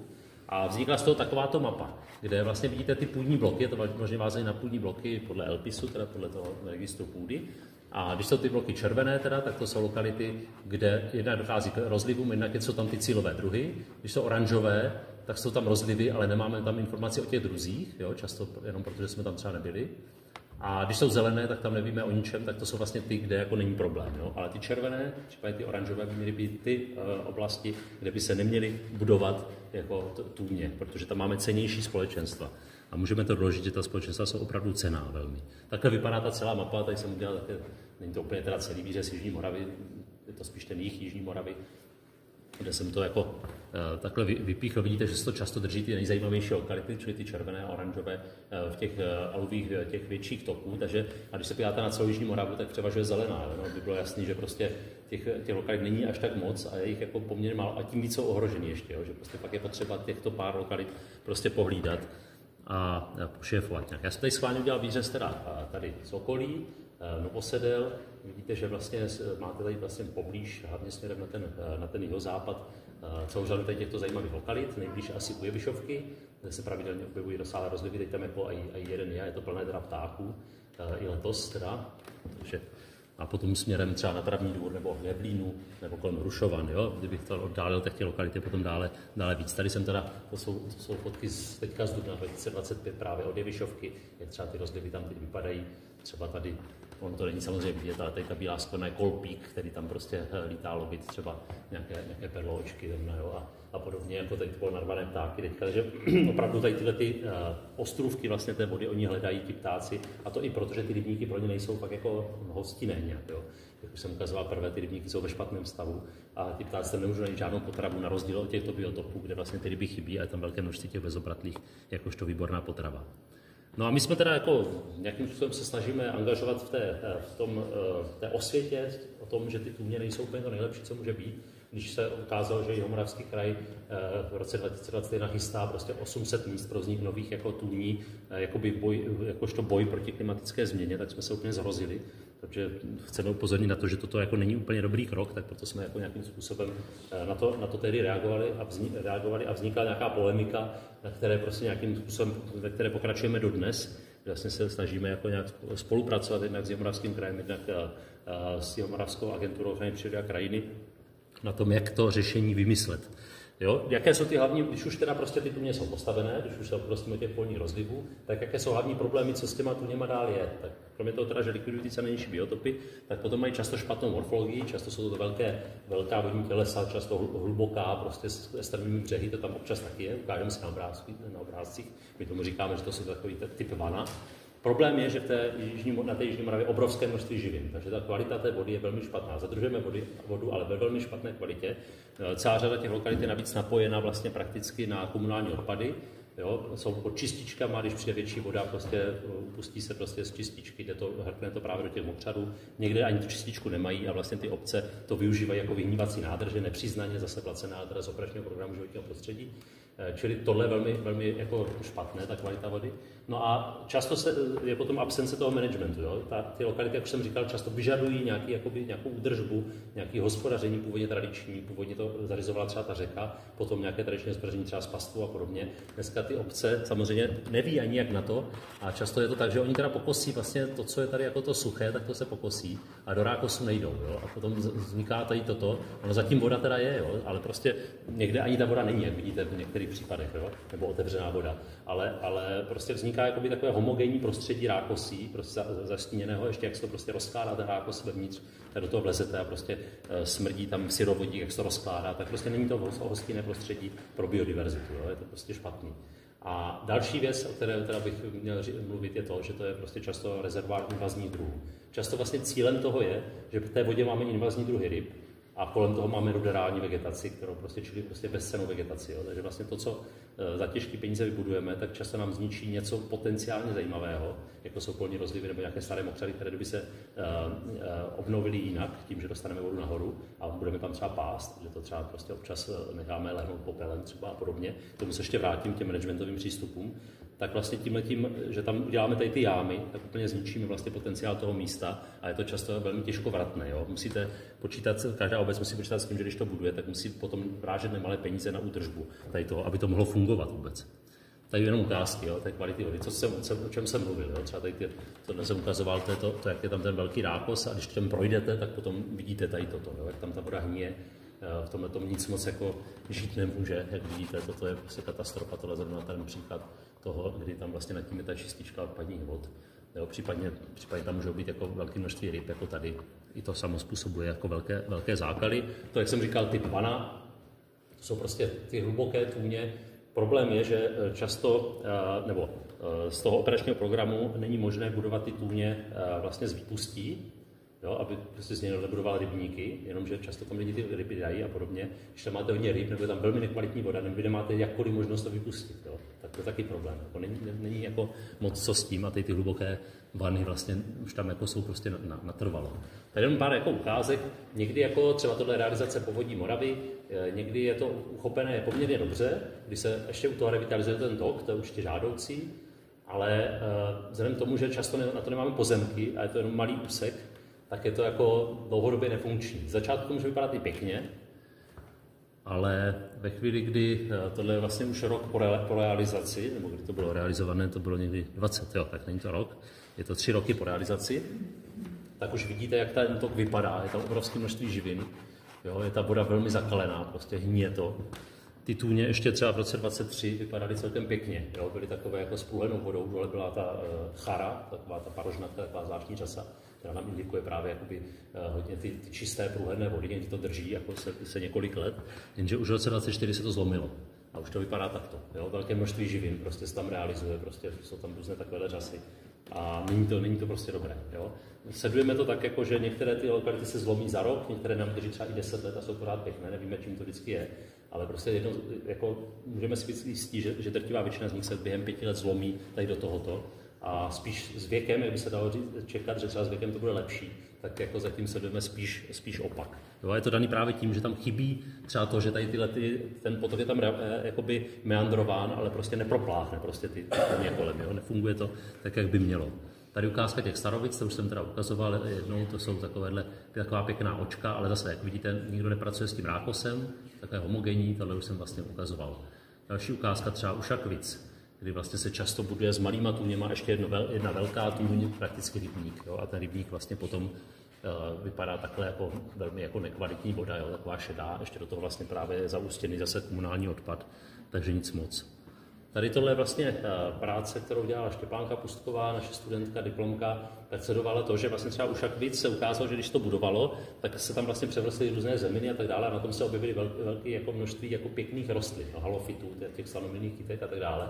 A vznikla z toho takováto mapa, kde vlastně vidíte ty půdní bloky, je to možná vázané na půdní bloky podle LPISu, teda podle toho registru půdy. A když jsou ty bloky červené, teda, tak to jsou lokality, kde jednak dochází k rozlivům, jednak jsou tam ty cílové druhy. Když jsou oranžové, tak jsou tam rozlivy, ale nemáme tam informaci o těch druzích, jo, často jenom protože jsme tam třeba nebyli. A když jsou zelené, tak tam nevíme o ničem, tak to jsou vlastně ty, kde jako není problém. Jo. Ale ty červené, případně ty oranžové, by měly být ty oblasti, kde by se neměly budovat jako tůně, protože tam máme cennější společenstva. A můžeme to doložit, že ta společenstva jsou opravdu cenná velmi. Takhle vypadá ta celá mapa, tady jsem udělal také, není to úplně teda celý výřez Jižní Moravy, je to spíš ten jih Jižní Moravy, kde jsem to jako takhle vypíchl. Vidíte, že se to často drží ty nejzajímavější lokality, čili ty červené a oranžové v těch aluvích těch větších toků. Takže, a když se podíváte na celou Jižní Moravu, tak převažuje zelená. No, by bylo jasný, že prostě těch lokalit není až tak moc a je jich jako poměrně málo a tím víc jsou ohrožený ještě, jo, že prostě pak je potřeba těchto pár lokalit prostě pohlídat a pošéfovat nějak. Já jsem tady schválně udělal výřez teda tady z okolí, Novosedel. Vidíte, že vlastně máte tady vlastně poblíž, hlavně směrem na ten jihozápad, celou řadu těchto zajímavých lokalit, nejblíž asi u Jevišovky, kde se pravidelně objevují rozsáhlé rozlivy, teď tam jako i jeden je to plné teda ptáků, i letos teda, takže a potom směrem třeba na Travní dvůr nebo Neblínu nebo kolem Hrušovan, jo? Kdybych to oddálil, tak těch lokalit je potom dále víc. Tady jsem teda, to jsou fotky teďka z dubna 2025 právě od Jevišovky, jak třeba ty rozlivy tam teď vypadají, třeba tady, ono to není samozřejmě vidět, ale teďka bílá skvrna je kolpík, který tam prostě lítá lovit třeba nějaké perločky a podobně, jako teď bylo narvané ptáky teďka. Takže opravdu tady tyhle ty ostrůvky vlastně té vody, oni hledají ti ptáci, a to i proto, že ty rybníky pro ně nejsou fakt jako hostinné nějak, jo. Jak už jsem ukazoval, prvé ty rybníky jsou ve špatném stavu a ty ptáci tam nemůžou najít žádnou potravu na rozdíl od těchto biotopů, kde vlastně ty ryby chybí a je tam velké množství těch bezobratlých, jakožto výborná potrava. No a my jsme teda jako nějakým způsobem se snažíme angažovat v té osvětě o tom, že ty tůně nejsou úplně to nejlepší, co může být. Když se ukázalo, že Jihomoravský kraj v roce 2021 chystá prostě 800 míst pro vznik nových jako tůní, jakožto boj proti klimatické změně, tak jsme se úplně zhrozili, protože chceme upozornit na to, že toto jako není úplně dobrý krok, tak proto jsme jako nějakým způsobem na to tedy reagovali a vznikla nějaká polemika, na které prostě nějakým způsobem, ve které pokračujeme dodnes. Vlastně se snažíme jako nějak spolupracovat jednak s Jihomoravským krajem, jednak s Jihomoravskou agenturou ochrany přírody a krajiny na tom, jak to řešení vymyslet. Jo? Jaké jsou ty hlavní, když už teda prostě ty tůně jsou postavené, když už se prostě o těch polních rozlivů, tak jaké jsou hlavní problémy, co s těma tůněma dál je. Tak kromě toho teda, že likvidují ty co nejnižší biotopy, tak potom mají často špatnou morfologii, často jsou to velká vodní tělesa, často hluboká, prostě s strmými břehy, to tam občas taky je, ukážeme si na obrázcích, my tomu říkáme, že to jsou takový typ vana. Problém je, že na té jižní Moravě je obrovské množství živin, takže ta kvalita té vody je velmi špatná. Zadržujeme vodu, ale ve velmi špatné kvalitě. Celá řada těch lokalit je navíc napojena vlastně prakticky na komunální odpady. Jo, jsou pod čističkama, když přijde větší voda, prostě upustí se prostě z čističky, hrkne to právě do těch mokřadů. Někde ani tu čističku nemají a vlastně ty obce to využívají jako vyhnívací nádrže, nepřiznaně zase placená teda z operačního programu životního prostředí. Čili tohle je velmi, velmi jako špatné, ta kvalita vody. No a často je potom absence toho managementu. Jo? Ty lokality, jak už jsem říkal, často vyžadují nějakou údržbu, nějaké hospodaření původně tradiční, původně to zařizovala třeba ta řeka, potom nějaké tradiční hospodaření třeba z pastvu a podobně. Dneska ty obce samozřejmě neví ani jak na to a často je to tak, že oni teda pokosí vlastně to, co je tady jako to suché, tak to se pokosí a do rákosu nejdou. Jo? A potom vzniká tady toto. Ono zatím voda teda je, jo? Ale prostě někde ani ta voda není, jak vidíte v některých případech, jo? Nebo otevřená voda. Ale prostě vzniká jakoby takové homogenní prostředí rákosí, prostě zastíněného, ještě jak se to prostě rozkládá ten rákos vevnitř, tak do toho vlezete a prostě smrdí tam syrovodík, jak se to rozkládá, tak prostě není to hostinné prostředí pro biodiverzitu, jo? Je to prostě špatný. A další věc, o které teda bych měl mluvit, je to, že to je prostě často rezervoár invazních druhů. Často vlastně cílem toho je, že v té vodě máme invazní druhy ryb, a kolem toho máme ruderální vegetaci, kterou čili bezcennou vegetaci. Jo. Takže vlastně to, co za těžké peníze vybudujeme, tak často nám zničí něco potenciálně zajímavého, jako jsou polní rozlivy nebo nějaké staré mokřady, které by se obnovily jinak, tím, že dostaneme vodu nahoru a budeme tam třeba pást, že to třeba prostě občas necháme lehnout popelem třeba a podobně. K tomu se ještě vrátím k těm managementovým přístupům. Tak vlastně tímhletím, že tam uděláme tady ty jámy, tak úplně zničíme vlastně potenciál toho místa a je to často velmi těžkovratné. Jo? Musíte počítat, každá obec musí počítat s tím, že když to buduje, tak musí potom vrážet nemalé peníze na údržbu tady toho, aby to mohlo fungovat vůbec. Tady jenom ukázky, jo, té kvality vody, o čem jsem mluvil. Jo? Třeba tady tohle jsem ukazoval, to, jak je tam ten velký rákos a když tam projdete, tak potom vidíte tady toto, jo? Jak tam ta voda hníje. V tomhle tom nic moc jako žít nemůže, jak vidíte, toto je prostě katastrofa, tohle zrovna ten příklad toho, kdy tam vlastně nad tím je ta čistička odpadních vod. Jo, případně tam můžou být jako velké množství ryb, jako tady. I to samo způsobuje jako velké zákaly. To, jak jsem říkal, typ vana, to jsou prostě ty hluboké tůně. Problém je, že často, nebo z toho operačního programu není možné budovat ty tůně vlastně z výpustí, jo, aby prostě z něj nebudoval rybníky, jenomže často tam lidi ty ryby dají a podobně. Když tam máte hodně ryb, nebo je tam velmi nekvalitní voda, nebo nemáte jakkoliv možnost to vypustit, jo, tak to je taky problém. Jako není jako moc co s tím a ty hluboké vany vlastně už tam jako jsou prostě natrvalo. Tady jenom pár jako ukázek. Někdy jako třeba tohle realizace povodí Moravy, někdy je to uchopené poměrně dobře, když se ještě u toho revitalizuje ten tok, to je určitě žádoucí, ale vzhledem k tomu, že často na to nemáme pozemky a je to jenom malý úsek, tak je to jako dlouhodobě nefunkční. Z začátku to může vypadat i pěkně, ale ve chvíli, kdy tohle je vlastně už rok po realizaci, nebo kdy to bylo realizované, to bylo někdy 20, jo, tak není to rok, je to 3 roky po realizaci, tak už vidíte, jak ten tok vypadá, je tam obrovské množství živin, jo, je ta voda velmi zakalená, prostě hníje to. Ty tůně ještě třeba v roce 23 vypadaly celkem pěkně, jo, byly takové jako s průhlednou vodou, dole byla ta chara, taková ta parožnatka, taková zvláštní časa, která nám indikuje právě jakoby, hodně ty čisté průhledné vody, někdy to drží jako se několik let, jenže už v roce 24 se to zlomilo a už to vypadá takto. Jo? Velké množství živin prostě se tam realizuje, prostě jsou tam různé takovéhle řasy a není to prostě dobré. Jo? Sledujeme to tak, jako, že některé ty lokality se zlomí za rok, některé nám drží třeba i 10 let a jsou pořád pěkné, nevíme, čím to vždycky je, ale prostě jako, můžeme si být jistí, že drtivá většina z nich se během 5 let zlomí tady do tohoto. A spíš s věkem, jak by se dalo čekat, že třeba s věkem to bude lepší, tak jako zatím sledujeme spíš opak. Jo, je to daný právě tím, že tam chybí třeba to, že tady ten potok je tam jakoby meandrován, ale prostě nepropláchne prostě ty kolem, jo, nefunguje to tak, jak by mělo. Tady ukázka těch starovic, to už jsem teda ukazoval jednou, to jsou taková pěkná očka, ale zase, jak vidíte, nikdo nepracuje s tím rákosem, takové homogenní, tohle už jsem vlastně ukazoval. Další ukázka třeba Ušakvic, kdy vlastně se často buduje s malýma tůněma ještě jedna velká tůň, prakticky rybník. Jo? A ten rybník vlastně potom vypadá takhle jako velmi jako nekvalitní voda, jo? Taková šedá, ještě do toho vlastně právě je zaústěný zase komunální odpad, takže nic moc. Tady tohle je vlastně práce, kterou dělala Štěpánka Pustková, naše studentka, diplomka, tak sledovala to, že vlastně třeba u Šakvic se ukázalo, že když to budovalo, tak se tam vlastně převrstly různé zeminy a tak dále a na tom se objevily velké jako množství jako pěkných rostlin, halofitů, těch stanomených kytek a tak dále.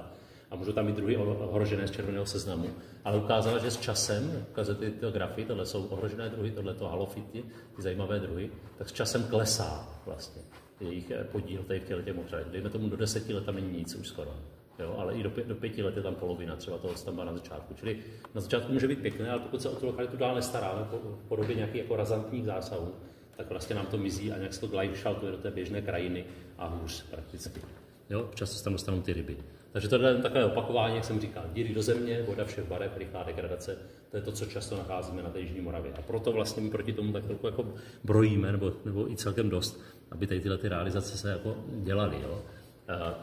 A můžou tam být druhy ohrožené z červeného seznamu. Ale ukázala, že s časem, ukazuje ty grafy, tohle jsou ohrožené druhy, tohle to halofity, ty zajímavé druhy, tak s časem klesá vlastně jejich podíl tady v těch mořech. Dejme tomu do 10 let tam není nic už skoro. Jo, ale i do 5 let je tam polovina třeba toho, co tam byla na začátku. Čili na začátku může být pěkné, ale pokud se o tu lokalitu dál nestaráme v podobě nějakých jako razantních zásahů, tak vlastně nám to mizí a nějak se to glajšaltuje do té běžné krajiny a hůř prakticky. Jo, často se tam dostanou ty ryby. Takže to je takové opakování, jak jsem říkal, díry do země, voda všech barev, rychlá degradace, to je to, co často nacházíme na té jižní Moravě. A proto vlastně my proti tomu tak trochu jako brojíme, nebo i celkem dost, aby tady tyhle ty realizace se jako dělaly. Jo.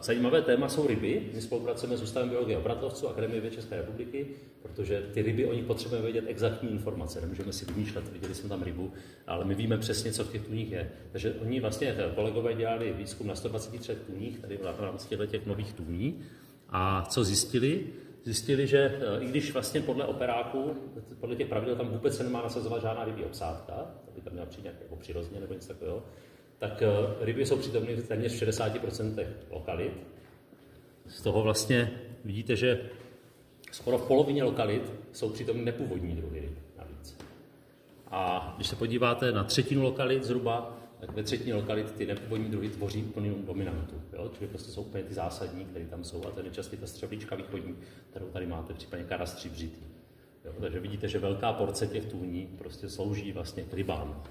Zajímavé téma jsou ryby. My spolupracujeme s Ústavem biologie a obratlovců Akademie věd České republiky, protože ty ryby, o nich potřebujeme vědět exaktní informace. Nemůžeme si vymýšlet, viděli jsme tam rybu, ale my víme přesně, co v těch tůních je. Takže oni vlastně, kolegové dělali výzkum na 123 tůních, tady v rámci těch nových tůní. A co zjistili? Zjistili, že i když vlastně podle operáků, podle těch pravidel tam vůbec se nemá nasazovat žádná rybí obsádka, aby tam měla přijít nějak jako přirozeně nebo něco takového, tak ryby jsou přítomny téměř v 60% lokalit. Z toho vlastně vidíte, že skoro v polovině lokalit jsou přítomny nepůvodní druhy ryb navíc. A když se podíváte na třetinu lokalit zhruba, tak ve třetině lokalit ty nepůvodní druhy tvoří úplnou dominantu. Jo? Čili prostě jsou úplně ty zásadní, které tam jsou. A to je nejčastěji ta střevlička východní, kterou tady máte, případně karas stříbřitý. Takže vidíte, že velká porce těch tůní prostě slouží vlastně k rybám.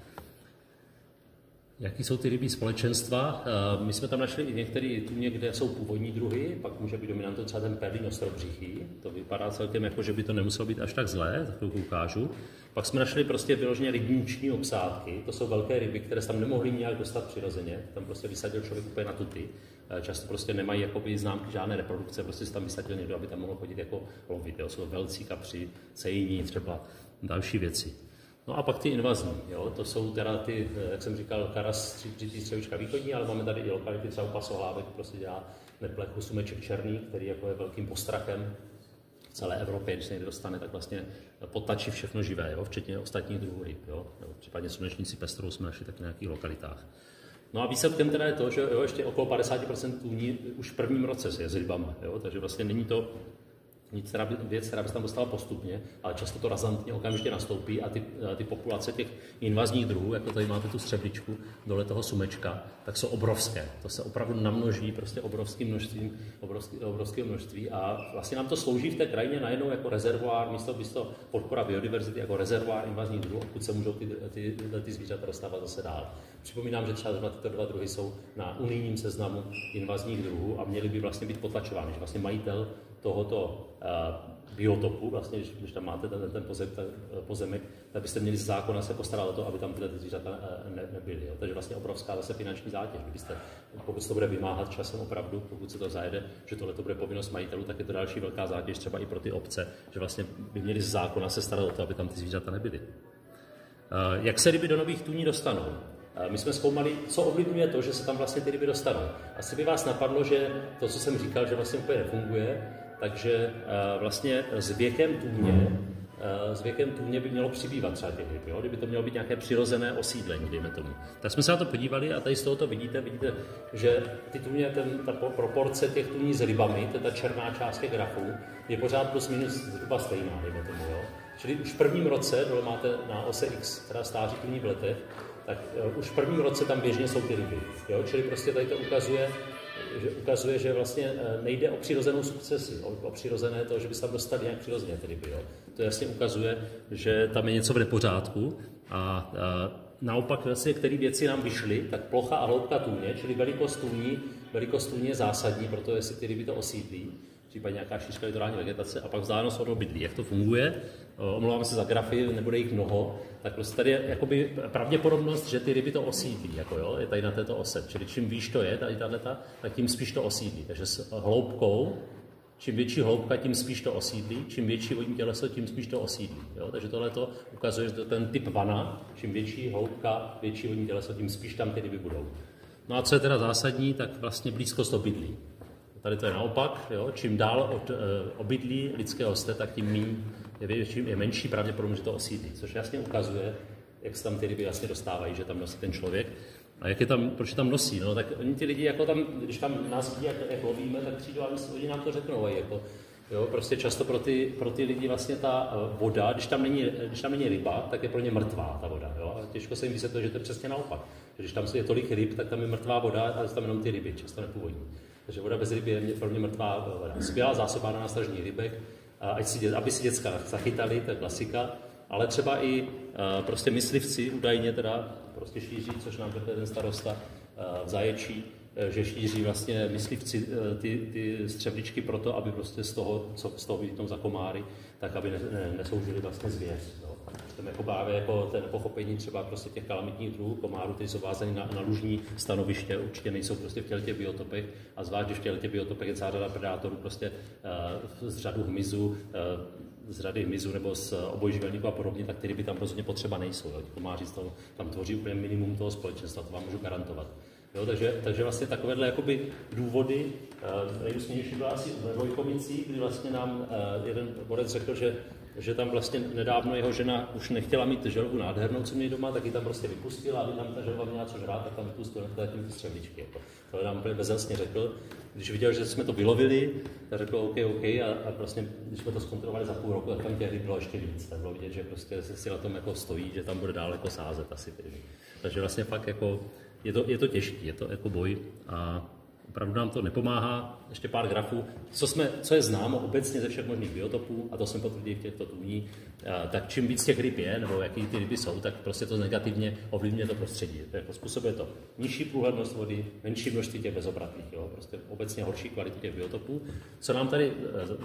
Jaký jsou ty rybí společenstva? My jsme tam našli i některé tůně, kde jsou původní druhy, pak může být dominantou třeba ten perlín ostrobřichý. To vypadá celkem jako, že by to nemuselo být až tak zlé, tak to ukážu. Pak jsme našli prostě vyloženě rybniční obsádky, to jsou velké ryby, které se tam nemohly nějak dostat přirozeně, tam prostě vysadil člověk úplně na tuty. Často prostě nemají jakoby známky žádné reprodukce, prostě se tam vysadil někdo, aby tam mohlo chodit jako lovit. Jo? Jsou velcí kapři, cejní, třeba další věci. No a pak ty invazní, jo? To jsou teda ty, jak jsem říkal, karas stříbřitý střevička východní, ale máme tady i lokality, třeba u Pasohlávek, prostě dělá neplechu sumeček černý, který jako je velkým postrachem v celé Evropě, když se někde dostane, tak vlastně potlačí všechno živé, jo? Včetně ostatních druhů ryb, jo? Případně slunečníci pestrou jsme našli tak v nějakých lokalitách. No a výsledkem teda je to, že jo, ještě okolo 50% tůní už v prvním roce je s rybama, jo? Takže vlastně není to nic, věc, která by se tam dostala postupně, ale často to razantně okamžitě nastoupí a ty populace těch invazních druhů, jako tady máte tu střebličku dole toho sumečka, tak jsou obrovské. To se opravdu namnoží prostě obrovským množství a vlastně nám to slouží v té krajině najednou jako rezervoár, místo podpora biodiverzity, jako rezervoár invazních druhů, odkud se můžou ty zvířata dostávat zase dál. Připomínám, že třeba tyto dva druhy jsou na unijním seznamu invazních druhů a měly by vlastně být potlačovány, že vlastně majitel tohoto biotopu, vlastně, když tam máte ten pozemek, tak byste měli z zákona se postarat o to, aby tam tyhle zvířata nebyly. Jo. Takže vlastně obrovská zase finanční zátěž. Pokud se to bude vymáhat časem opravdu, pokud se to zajede, že tohle to bude povinnost majitelů, tak je to další velká zátěž třeba i pro ty obce, že vlastně by měli z zákona se starat o to, aby tam ty zvířata nebyly. Jak se ryby do nových tůní dostanou? My jsme zkoumali, co ovlivňuje to, že se tam vlastně ty ryby dostanou. Asi by vás napadlo, že to, co jsem říkal, že vlastně úplně nefunguje, takže vlastně s věkem tůně by mělo přibývat třeba těch ryb, jo? Kdyby to mělo být nějaké přirozené osídlení, dejme tomu. Tak jsme se na to podívali a tady z tohoto vidíte, že ty tůně, ta proporce těch tůní s rybami, to je ta černá část těch grafů, je pořád plus minus zhruba stejná, dejme tomu. Jo? Čili už v prvním roce, dole máte na ose X, teda stáří tůní v letech, tak už v prvním roce tam běžně jsou ty ryby. Jo? Čili prostě tady to ukazuje, že vlastně nejde o přirozenou sukcesi, o přirozené to, že by se tam dostali nějak přirozeně ty ryby. Jo? To jasně ukazuje, že tam je něco v nepořádku a naopak vlastně, které věci nám vyšly, tak plocha a hloubka tůně, čili velikost tůně je zásadní pro to, jestli ty ryby to osídlí, případně nějaká šířka litorální vegetace a pak vzdálenost od obydlí. Jak to funguje? Omlouváme se za grafy, nebude jich mnoho, tak prostě tady je jakoby pravděpodobnost, že ty ryby to osídlí, jako jo, je tady na této ose. Čili čím výš to je, tato, tak tím spíš to osídlí. Takže s hloubkou, čím větší hloubka, tím spíš to osídlí, čím větší vodní těleso, tím spíš to osídlí. Jo? Takže tohle to ukazuje, že ten typ vana, čím větší hloubka, větší vodní těleso, tím spíš tam ty ryby budou. No a co je teda zásadní, tak vlastně blízkost obydlí. Tady to je naopak, jo? Čím dál od obydlí lidského hoste, tak tím je menší pravděpodobnost, že to osídlí. Což jasně ukazuje, jak se tam ty ryby jasně dostávají, že tam nosí ten člověk. A proč je tam nosí? No tak oni ty lidi, jako tam, když tam nás vidí, jak lovíme, tak přijdou a lidi nám to řeknou. Jako, jo, prostě často pro ty lidi vlastně ta voda, když tam není ryba, tak je pro ně mrtvá ta voda. Jo? A těžko se jim vysvětluje, že to je přesně naopak. Když tam je tolik ryb, tak tam je mrtvá voda a tam jenom ty ryby, často nepůvodní. Takže voda bez ryby je pro mě mrtvá voda. Skvělá zásoba na nástražních rybek, aby si děcka zachytali, to je klasika, ale třeba i prostě myslivci údajně teda prostě šíří, což nám řekl ten starosta v Zaječí, že šíří vlastně myslivci ty střevličky proto, aby prostě z toho vidí za komáry, tak aby nesoužili vlastně zvěř. No. To je jako právě jako ten pochopení třeba prostě těch kalamitních druhů komárů, kteří jsou vázaní na lužní stanoviště, určitě nejsou prostě v těch biotopech, a zvlášť, že v těch biotopech je celá řada predátorů prostě z řady hmyzu nebo z obojživelníků a podobně, tak ty ryby tam rozhodně potřeba nejsou. Jo. Ti komáři tam tvoří úplně minimum toho společenstva, to vám můžu garantovat. Jo, takže vlastně takovéhle jakoby důvody, nejúsměvnější byla asi ve Vojkovicích, kdy vlastně nám jeden borec řekl, že tam vlastně nedávno jeho žena už nechtěla mít želvu nádhernou, co měli doma, tak ji tam prostě vypustila, aby tam ta želva měla co žrát, tak tam vypustil tím ty střevličky. Jako. To nám úplně bezelstně řekl. Když viděl, že jsme to vylovili, tak řekl OK, a prostě, když jsme to zkontrolovali za půl roku, tak tam těch ryb bylo ještě víc. Tak bylo vidět, že prostě si na tom jako stojí, že tam bude dál jako sázet asi ty ryby. Takže vlastně fakt jako je to těžký, je to jako boj a opravdu nám to nepomáhá. Ještě pár grafů. Co je známo obecně ze všech možných biotopů, a to jsme potvrdili v těchto tůní, tak čím víc těch ryb je, nebo jaký ty ryby jsou, tak prostě to negativně ovlivňuje to prostředí. Jako způsobuje to nižší průhlednost vody, menší množství těch bezobratlých, jo? Prostě obecně horší kvalitu těch biotopů. Co nám tady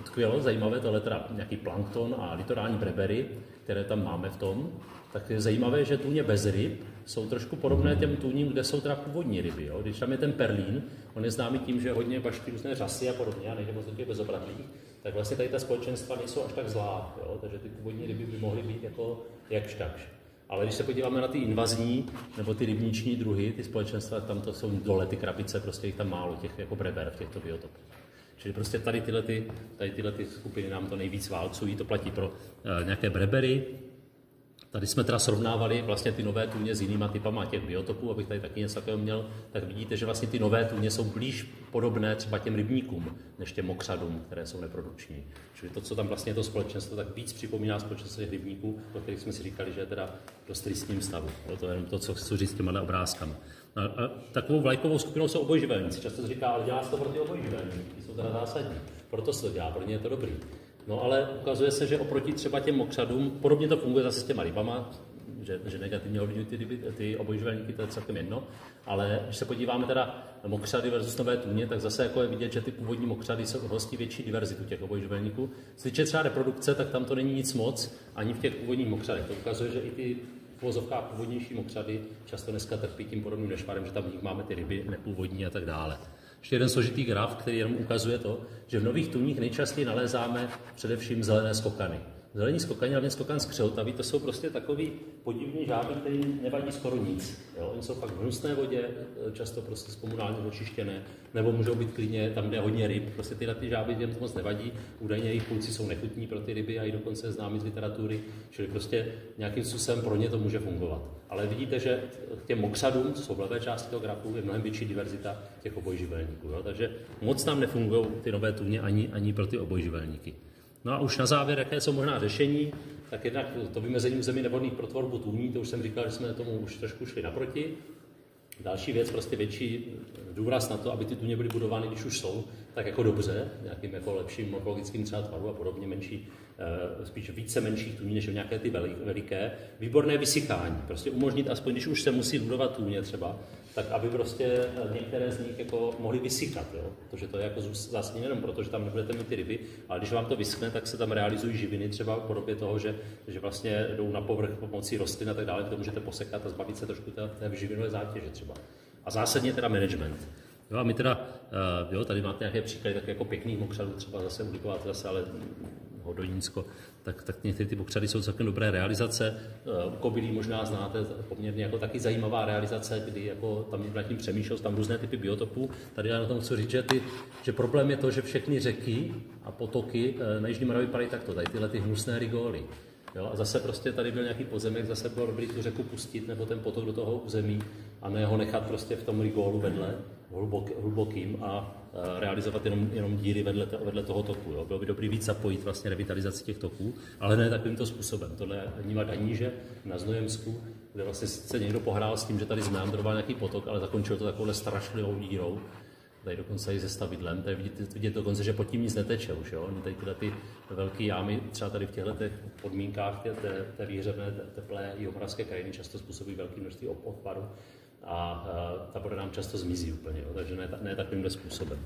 tkvělo, zajímavé, tohle teda nějaký plankton a litorální brebery, které tam máme v tom, tak je zajímavé, že tůně bez ryb jsou trošku podobné těm tůním, kde jsou teda původní ryby. Jo? Když tam je ten perlín, on je známý tím, že hodně baští různé řasy a podobně, a nejde moc do těch bezobratlých, tak vlastně tady ta společenstva nejsou až tak zlá. Jo? Takže ty původní ryby by mohly být jako jakž takž. Ale když se podíváme na ty invazní nebo ty rybniční druhy, ty společenstva, tam to jsou dole ty krabice, prostě jich tam málo, těch jako breber v těchto biotopech. Čili prostě tady tyhle skupiny nám to nejvíc válcují, to platí pro nějaké brebery. Tady jsme teda srovnávali vlastně ty nové tůně s jinýma typama těch biotopů, abych tady taky něco takového měl, tak vidíte, že vlastně ty nové tůně jsou blíž podobné třeba těm rybníkům, než těm mokřadům, které jsou neprodukční. Čili to, co tam vlastně je to společenstvo, tak víc připomíná společenstvo těch rybníků, o kterých jsme si říkali, že je teda v dost tristním stavu. To je jenom to, co chci říct s těma obrázkama. A takovou vlajkovou skupinou jsou obojživelníci. Často se říká, ale dělá se to pro ty obojživelníky, ty jsou teda zásadní. Proto se to dělá, pro ně je to dobrý. No ale ukazuje se, že oproti třeba těm mokřadům, podobně to funguje zase s těma rybama, že negativně ovlivňují ty obojživelníky, to je celkem jedno, ale když se podíváme teda na mokřady versus nové tůně, tak zase jako je vidět, že ty původní mokřady jsou hostí větší diverzitu těch obojživelníků. Co se týče třeba reprodukce, tak tam to není nic moc, ani v těch původních mokřadech. To ukazuje, že i ty v uvozovkách původnější mokřady často dneska trpí tím podobným nešvarem, že tam v nich máme ty ryby nepůvodní a tak dále. Ještě jeden složitý graf, který jenom ukazuje to, že v nových tůních nejčastěji nalézáme především zelené skokany. Zelení skokani, hlavně skokan skřeltavý, to jsou prostě takový podivní žáby, který nevadí skoro nic. Jo? Oni jsou fakt v hnusné vodě, často prostě z komunálně očištěné, nebo můžou být klidně tam, kde je hodně ryb. Prostě tyhle ty žáby těm to moc nevadí. Údajně jejich půlci jsou nechutní pro ty ryby a i dokonce známí z literatury, čili prostě nějakým způsobem pro ně to může fungovat. Ale vidíte, že k těm mokřadům, co jsou v levé části toho grafu, je mnohem větší diverzita těch obojživelníků. Jo? Takže moc nám nefungují ty nové tůně ani pro ty obojživelníky. No a už na závěr, jaké jsou možná řešení, tak jednak to vymezení území nevhodných pro tvorbu tůní, to už jsem říkal, že jsme tomu už trošku šli naproti. Další věc, prostě větší důraz na to, aby ty tůně byly budovány, když už jsou, tak jako dobře, nějakým jako lepším morfologickým třeba tvaru a podobně, spíš více menších tůní, než nějaké ty veliké. Výborné vysychání, prostě umožnit aspoň, když už se musí budovat tůně třeba, tak aby prostě některé z nich jako mohly vysychat, jo? Protože to je jako vlastně jenom proto, že tam nebudete mít ty ryby, ale když vám to vyschne, tak se tam realizují živiny třeba v podobě toho, že vlastně jdou na povrch pomocí rostlin a tak dále, to můžete posekat a zbavit se trošku té živinové zátěže třeba. A zásadně teda management. Jo, a my teda, tady máte nějaké příklady tak jako pěkných mokřadů, třeba zase ulikovát zase, ale Hodonínsko, tak některé ty mokřady jsou celkem dobré realizace. U kobylí možná znáte poměrně jako taky zajímavá realizace, kdy jako tam nad tím přemýšlel, tam různé typy biotopů. Tady já na tom chci říct, že problém je to, že všechny řeky a potoky na Jižní Moravě padají takto, tady tyhle ty hnusné rigoly. Jo, a zase prostě tady byl nějaký pozemek, zase bylo dobrý tu řeku pustit nebo ten potok do toho území a ne ho nechat prostě v tom rigólu vedle, hlubokým a realizovat jenom díry vedle toho toku. Jo. Bylo by dobrý víc zapojit vlastně revitalizaci těch toků, ale ne takovýmto způsobem. Tohle je Níma Daníže na Znojemsku, kde vlastně se někdo pohrál s tím, že tady zmeandroval nějaký potok, ale zakončil to takovou strašlivou dírou. Tady dokonce i se stavidlem, tady vidět dokonce, že pod tím nic neteče už. Jo. Tady tyhle ty velké jámy, třeba tady v těchto podmínkách té výhřevné, teplé jihomoravské krajiny často způsobují velké množství odpadu a ta voda nám často zmizí úplně, jo. Takže ne takovýmhle způsobem.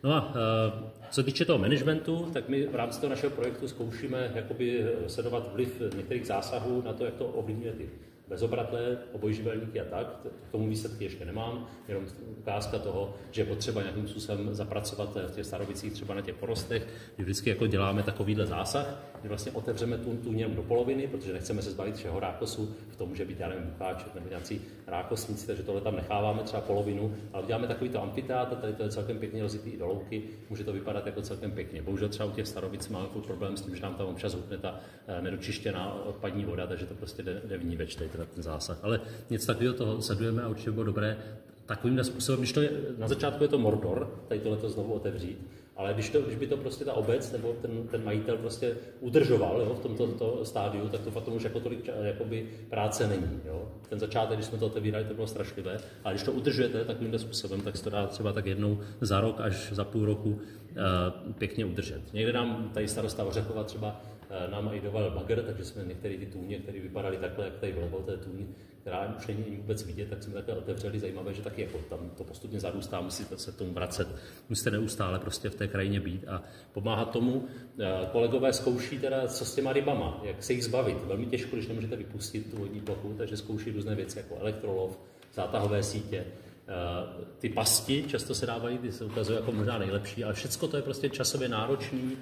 No a co týče toho managementu, tak my v rámci toho našeho projektu zkoušíme jakoby sledovat vliv některých zásahů na to, jak to ovlivňuje ty bezobratlé, obojživelníky a tak. K tomu výsledky ještě nemám, jenom ukázka toho, že je potřeba nějakým způsobem zapracovat v těch Starovicích třeba na těch porostech, kdy vždycky jako děláme takovýhle zásah, kdy vlastně otevřeme tůně do poloviny, protože nechceme se zbavit všeho rákosu, v tom může být, já nevím, bucháček nebo nějací rákosníci, takže tohle tam necháváme třeba polovinu, ale děláme takovýto amfiteátr, tady to je celkem pěkně rozitý i do louky, může to vypadat jako celkem pěkně. Bohužel třeba u těch Starovic máme problém s tím, že nám tam občas hutne ta nedočištěná odpadní voda, takže to prostě jde vníveč, ten zásah. Ale něco takového toho sledujeme a určitě bylo dobré takovýmhle způsobem, když to je, na začátku je to Mordor, tady tohleto znovu otevřít, ale když by to prostě ta obec nebo ten majitel prostě udržoval, jo, v tomto stádiu, tak to potom už jako tolik jakoby práce není. Jo. Ten začátek, když jsme to otevírali, to bylo strašlivé, ale když to udržujete takovýmhle způsobem, tak se to dá třeba tak jednou za rok až za půl roku pěkně udržet. Někde nám tady starosta Ořechova třeba nám i doval bagr, takže jsme některé ty tůně, které vypadaly takhle, jak tady vlevo, té tůň, která už není vůbec vidět, tak jsme takhle otevřeli. Zajímavé, že taky jako tam to postupně zarůstá, musíte se tomu vracet, musíte neustále prostě v té krajině být a pomáhat tomu. Kolegové zkouší teda, co s těma rybama, jak se jich zbavit. Velmi těžko, když nemůžete vypustit tu vodní plochu, takže zkouší různé věci jako elektrolov, zátahové sítě. Ty pasti často se dávají, ty se ukazují jako možná nejlepší, ale všechno to je prostě časově náročný.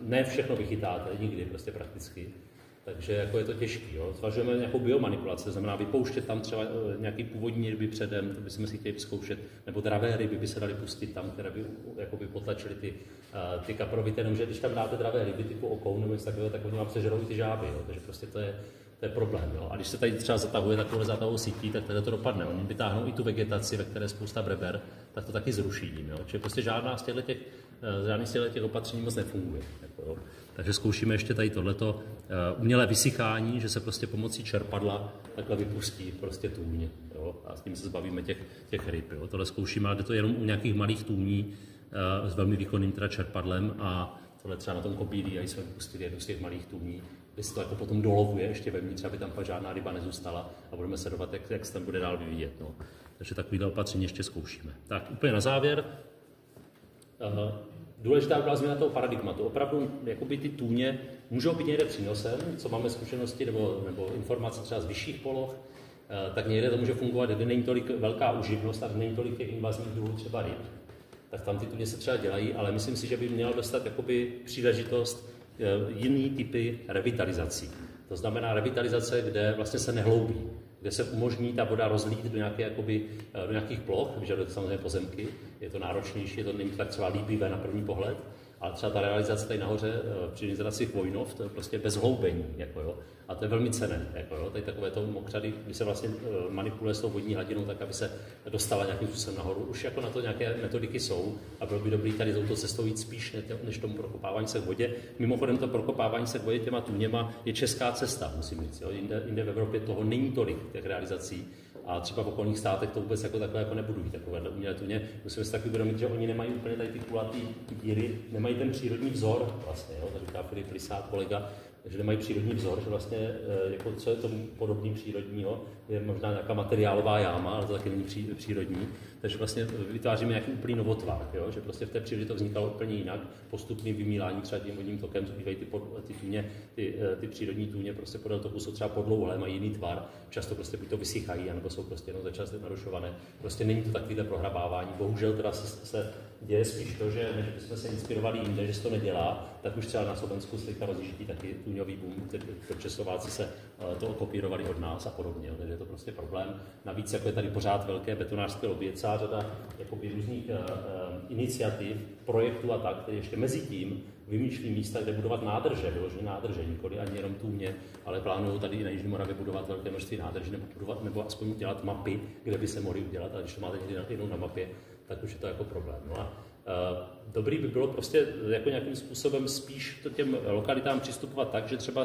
Ne všechno vychytáte, nikdy prostě prakticky. Takže jako je to těžké. Zvažujeme nějakou biomanipulaci, to znamená vypouštět tam třeba nějaký původní ryby předem, to bychom si chtěli zkoušet, nebo dravé ryby by se daly pustit tam, které by jakoby potlačily ty kaprovité, jenomže když tam dáte dravé ryby typu okoun nebo něco takového, tak oni vám sežerou i ty žáby, jo. Takže prostě to je problém. Jo. A když se tady třeba zatahuje takovou zátahovou sítí, tak to dopadne. Oni vytáhnou i tu vegetaci, ve které je spousta breber, tak to taky zruší jim. Jo. Čili prostě žádný z těchto opatření moc nefunguje. Jako, jo. Takže zkoušíme ještě tady tohleto umělé vysychání, že se prostě pomocí čerpadla takhle vypustí prostě tůně. Jo. A s tím se zbavíme těch ryb. Jo. Tohle zkoušíme, ale jde to jenom u nějakých malých tůní s velmi výkonným teda čerpadlem a tohle třeba na tom Kobílí, a jsme vypustili jednu z těch malých tůní, kde se to jako potom dolovuje ještě vevnitř, aby tam žádná ryba nezůstala a budeme sledovat, jak se tam bude dál vyvíjet. No. Takže takovýhle opatření ještě zkoušíme. Tak úplně na závěr. Důležitá byla změna toho paradigmatu. Opravdu jakoby ty tůně můžou být někde přínosem, co máme zkušenosti nebo informace třeba z vyšších poloh, tak někde to může fungovat, kde není tolik velká uživnost a není tolik těch invazních druhů třeba ryb. Tak tam ty tůně se třeba dělají, ale myslím si, že by měla dostat jakoby příležitost jiný typy revitalizací. To znamená revitalizace, kde vlastně se nehloubí, kde se umožní ta voda rozlít do nějakých ploch, vyžaduje to samozřejmě pozemky, je to náročnější, není to tak třeba líbivé na první pohled, ale třeba ta realizace tady nahoře při instalaci Vojnov, to je prostě bez hloubení, jako jo, a to je velmi cenné, jako jo, tady takové to mokřady, kdy se vlastně manipuluje s tou vodní hladinou tak, aby se dostala nějakým způsobem nahoru. Už jako na to nějaké metodiky jsou a bylo by dobré tady touto cestou jít spíš než tomu prokopávání se k vodě. Mimochodem to prokopávání se k vodě těma tůněma je česká cesta, musím říct, jo. Jinde v Evropě toho není tolik těch realizací. A třeba v okolních státech to vůbec jako takhle jako nebudují, takovéhle umělé tůně. Musíme si taky uvědomit, že oni nemají úplně tady ty kulatý díry, nemají ten přírodní vzor vlastně, jo, to říká Filip Lisák, kolega, že nemají přírodní vzor, že vlastně jako co je tomu podobný přírodního, je možná nějaká materiálová jáma, ale to taky není přírodní, takže vlastně vytváříme nějaký úplný novotvar, jo, že prostě v té přírodě to vznikalo úplně jinak, postupným vymíláním třeba tím vodním tokem, zbývají ty tůně, ty přírodní tůně prostě podél toku jsou třeba podlouhlé, mají jiný tvar, často prostě buď to vysychají, anebo jsou prostě jenom začas narušované. Prostě není to takovýhle prohrabávání. Bohužel teda se děje spíš to, že než bychom se inspirovali jinde, že se to nedělá, tak už třeba na Slovensku se rozjíždí taky tůňový boom, to Česováci se to okopírovali od nás a podobně, takže je to prostě problém. Navíc jako je tady pořád velké betonářské lobby, je celá řada jakoby různých iniciativ, projektů a tak, které ještě mezi tím vymýšlí místa, kde budovat nádrže, vyložené nádrže, nikoli ani jenom tůně, ale plánují tady i na Jižní Moravě budovat velké množství nádrží nebo aspoň dělat mapy, kde by se mohly udělat, a když to máte někdy jenom na mapě, tak už je to jako problém. No a dobrý by bylo prostě jako nějakým způsobem spíš to těm lokalitám přistupovat tak, že třeba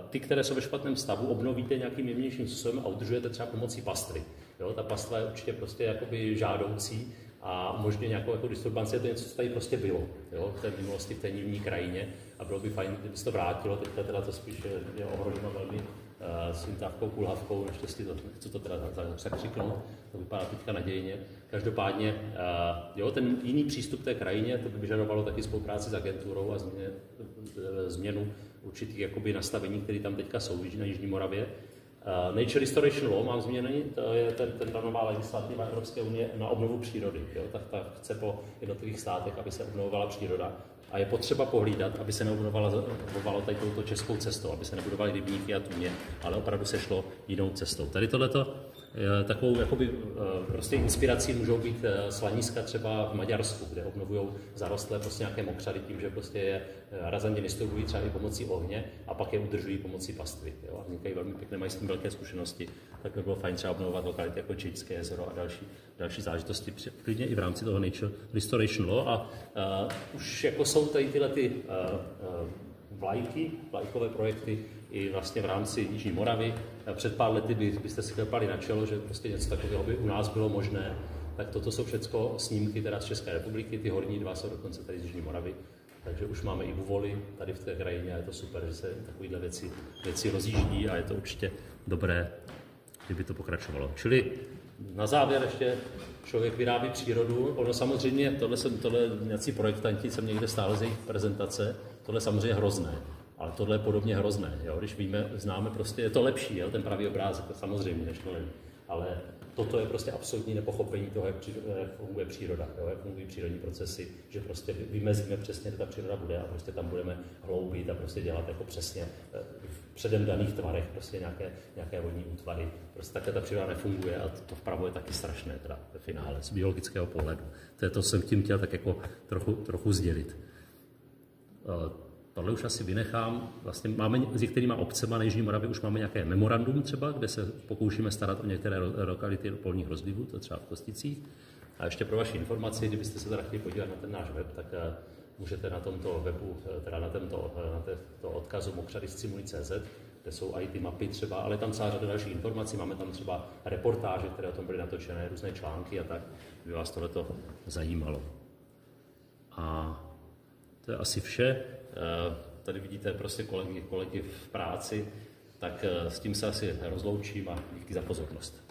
ty, které jsou ve špatném stavu, obnovíte nějakým jemnějším způsobem a udržujete třeba pomocí pastvy. Jo, ta pastva je určitě prostě jakoby žádoucí a možná nějakou jako disturbanci, je to něco, co tady prostě bylo, jo, v té minulosti, v té nivní krajině, a bylo by fajn, kdyby se to vrátilo. Teďka teda to spíš je ohroženo velmi svintávkou, kulhavkou, naštěstí to nechci to teda zakřiknout, to vypadá teďka nadějně. Každopádně, jo, ten jiný přístup k té krajině, to by vyžadovalo taky spolupráci s agenturou a změnu určitých jakoby nastavení, které tam teďka jsou na Jižní Moravě. Nature Restoration Law mám změněný, to je ta nová legislativa Evropské unie na obnovu přírody. Jo? Tak chce po jednotlivých státech, aby se obnovovala příroda. A je potřeba pohlídat, aby se neobnovovalo tady touto českou cestou, aby se nebudovaly rybníky a tůně, ale opravdu se šlo jinou cestou. Tady tohleto takovou jakoby, prostě inspirací můžou být slaniska třeba v Maďarsku, kde obnovují zarostlé prostě nějaké mokřady tím, že prostě je razantně distribuují třeba i pomocí ohně a pak je udržují pomocí pastvy. Jo? A vznikají velmi pěkné, mají s tím velké zkušenosti, tak by bylo fajn třeba obnovovat lokality jako Čejčské jezero a další záležitosti, klidně i v rámci toho Nature Restoration Law. A už jako jsou tady tyhle vlajkové projekty i vlastně v rámci Jižní Moravy. Před pár lety byste si klepali na čelo, že prostě něco takového by u nás bylo možné. Tak toto jsou všechno snímky teda z České republiky, ty horní dva jsou dokonce tady z Jižní Moravy. Takže už máme i Buvoly tady v té krajině a je to super, že se takovéhle věci rozjíždí a je to určitě dobré, kdyby to pokračovalo. Čili na závěr ještě člověk vyrábí přírodu. Ono samozřejmě, tohle nějací projektanti jsem někde stále z jejich prezentace, tohle samozřejmě hrozné. Ale tohle je podobně hrozné, jo? Když známe prostě, je to lepší, jo? Ten pravý obrázek, to samozřejmě, než to není. Ale toto je prostě absolutní nepochopení toho, jak funguje příroda, jo? Jak fungují přírodní procesy, že prostě vymezíme přesně, kde ta příroda bude a prostě tam budeme hloubit a prostě dělat jako přesně v předem daných tvarech prostě nějaké vodní útvary. Prostě takhle ta příroda nefunguje a to vpravo je taky strašné teda ve finále, z biologického pohledu. To jsem tím chtěl tak jako trochu sdělit. Tohle už asi vynechám. Vlastně máme s některýma obcema na Jižní Moravě už máme nějaké memorandum třeba, kde se pokoušíme starat o některé lokality polních rozlivů, to třeba v Kosticích. A ještě pro vaši informaci, kdybyste se teda chtěli podívat na ten náš web, tak můžete na tomto webu, teda na tomto odkazu mokřadiscimuli.cz, kde jsou i ty mapy třeba, ale tam celá řada dalších informací. Máme tam třeba reportáže, které o tom byly natočené, různé články a tak, by vás tohleto zajímalo. A to je asi vše. Tady vidíte prostě kolegy v práci, tak s tím se asi rozloučím a díky za pozornost.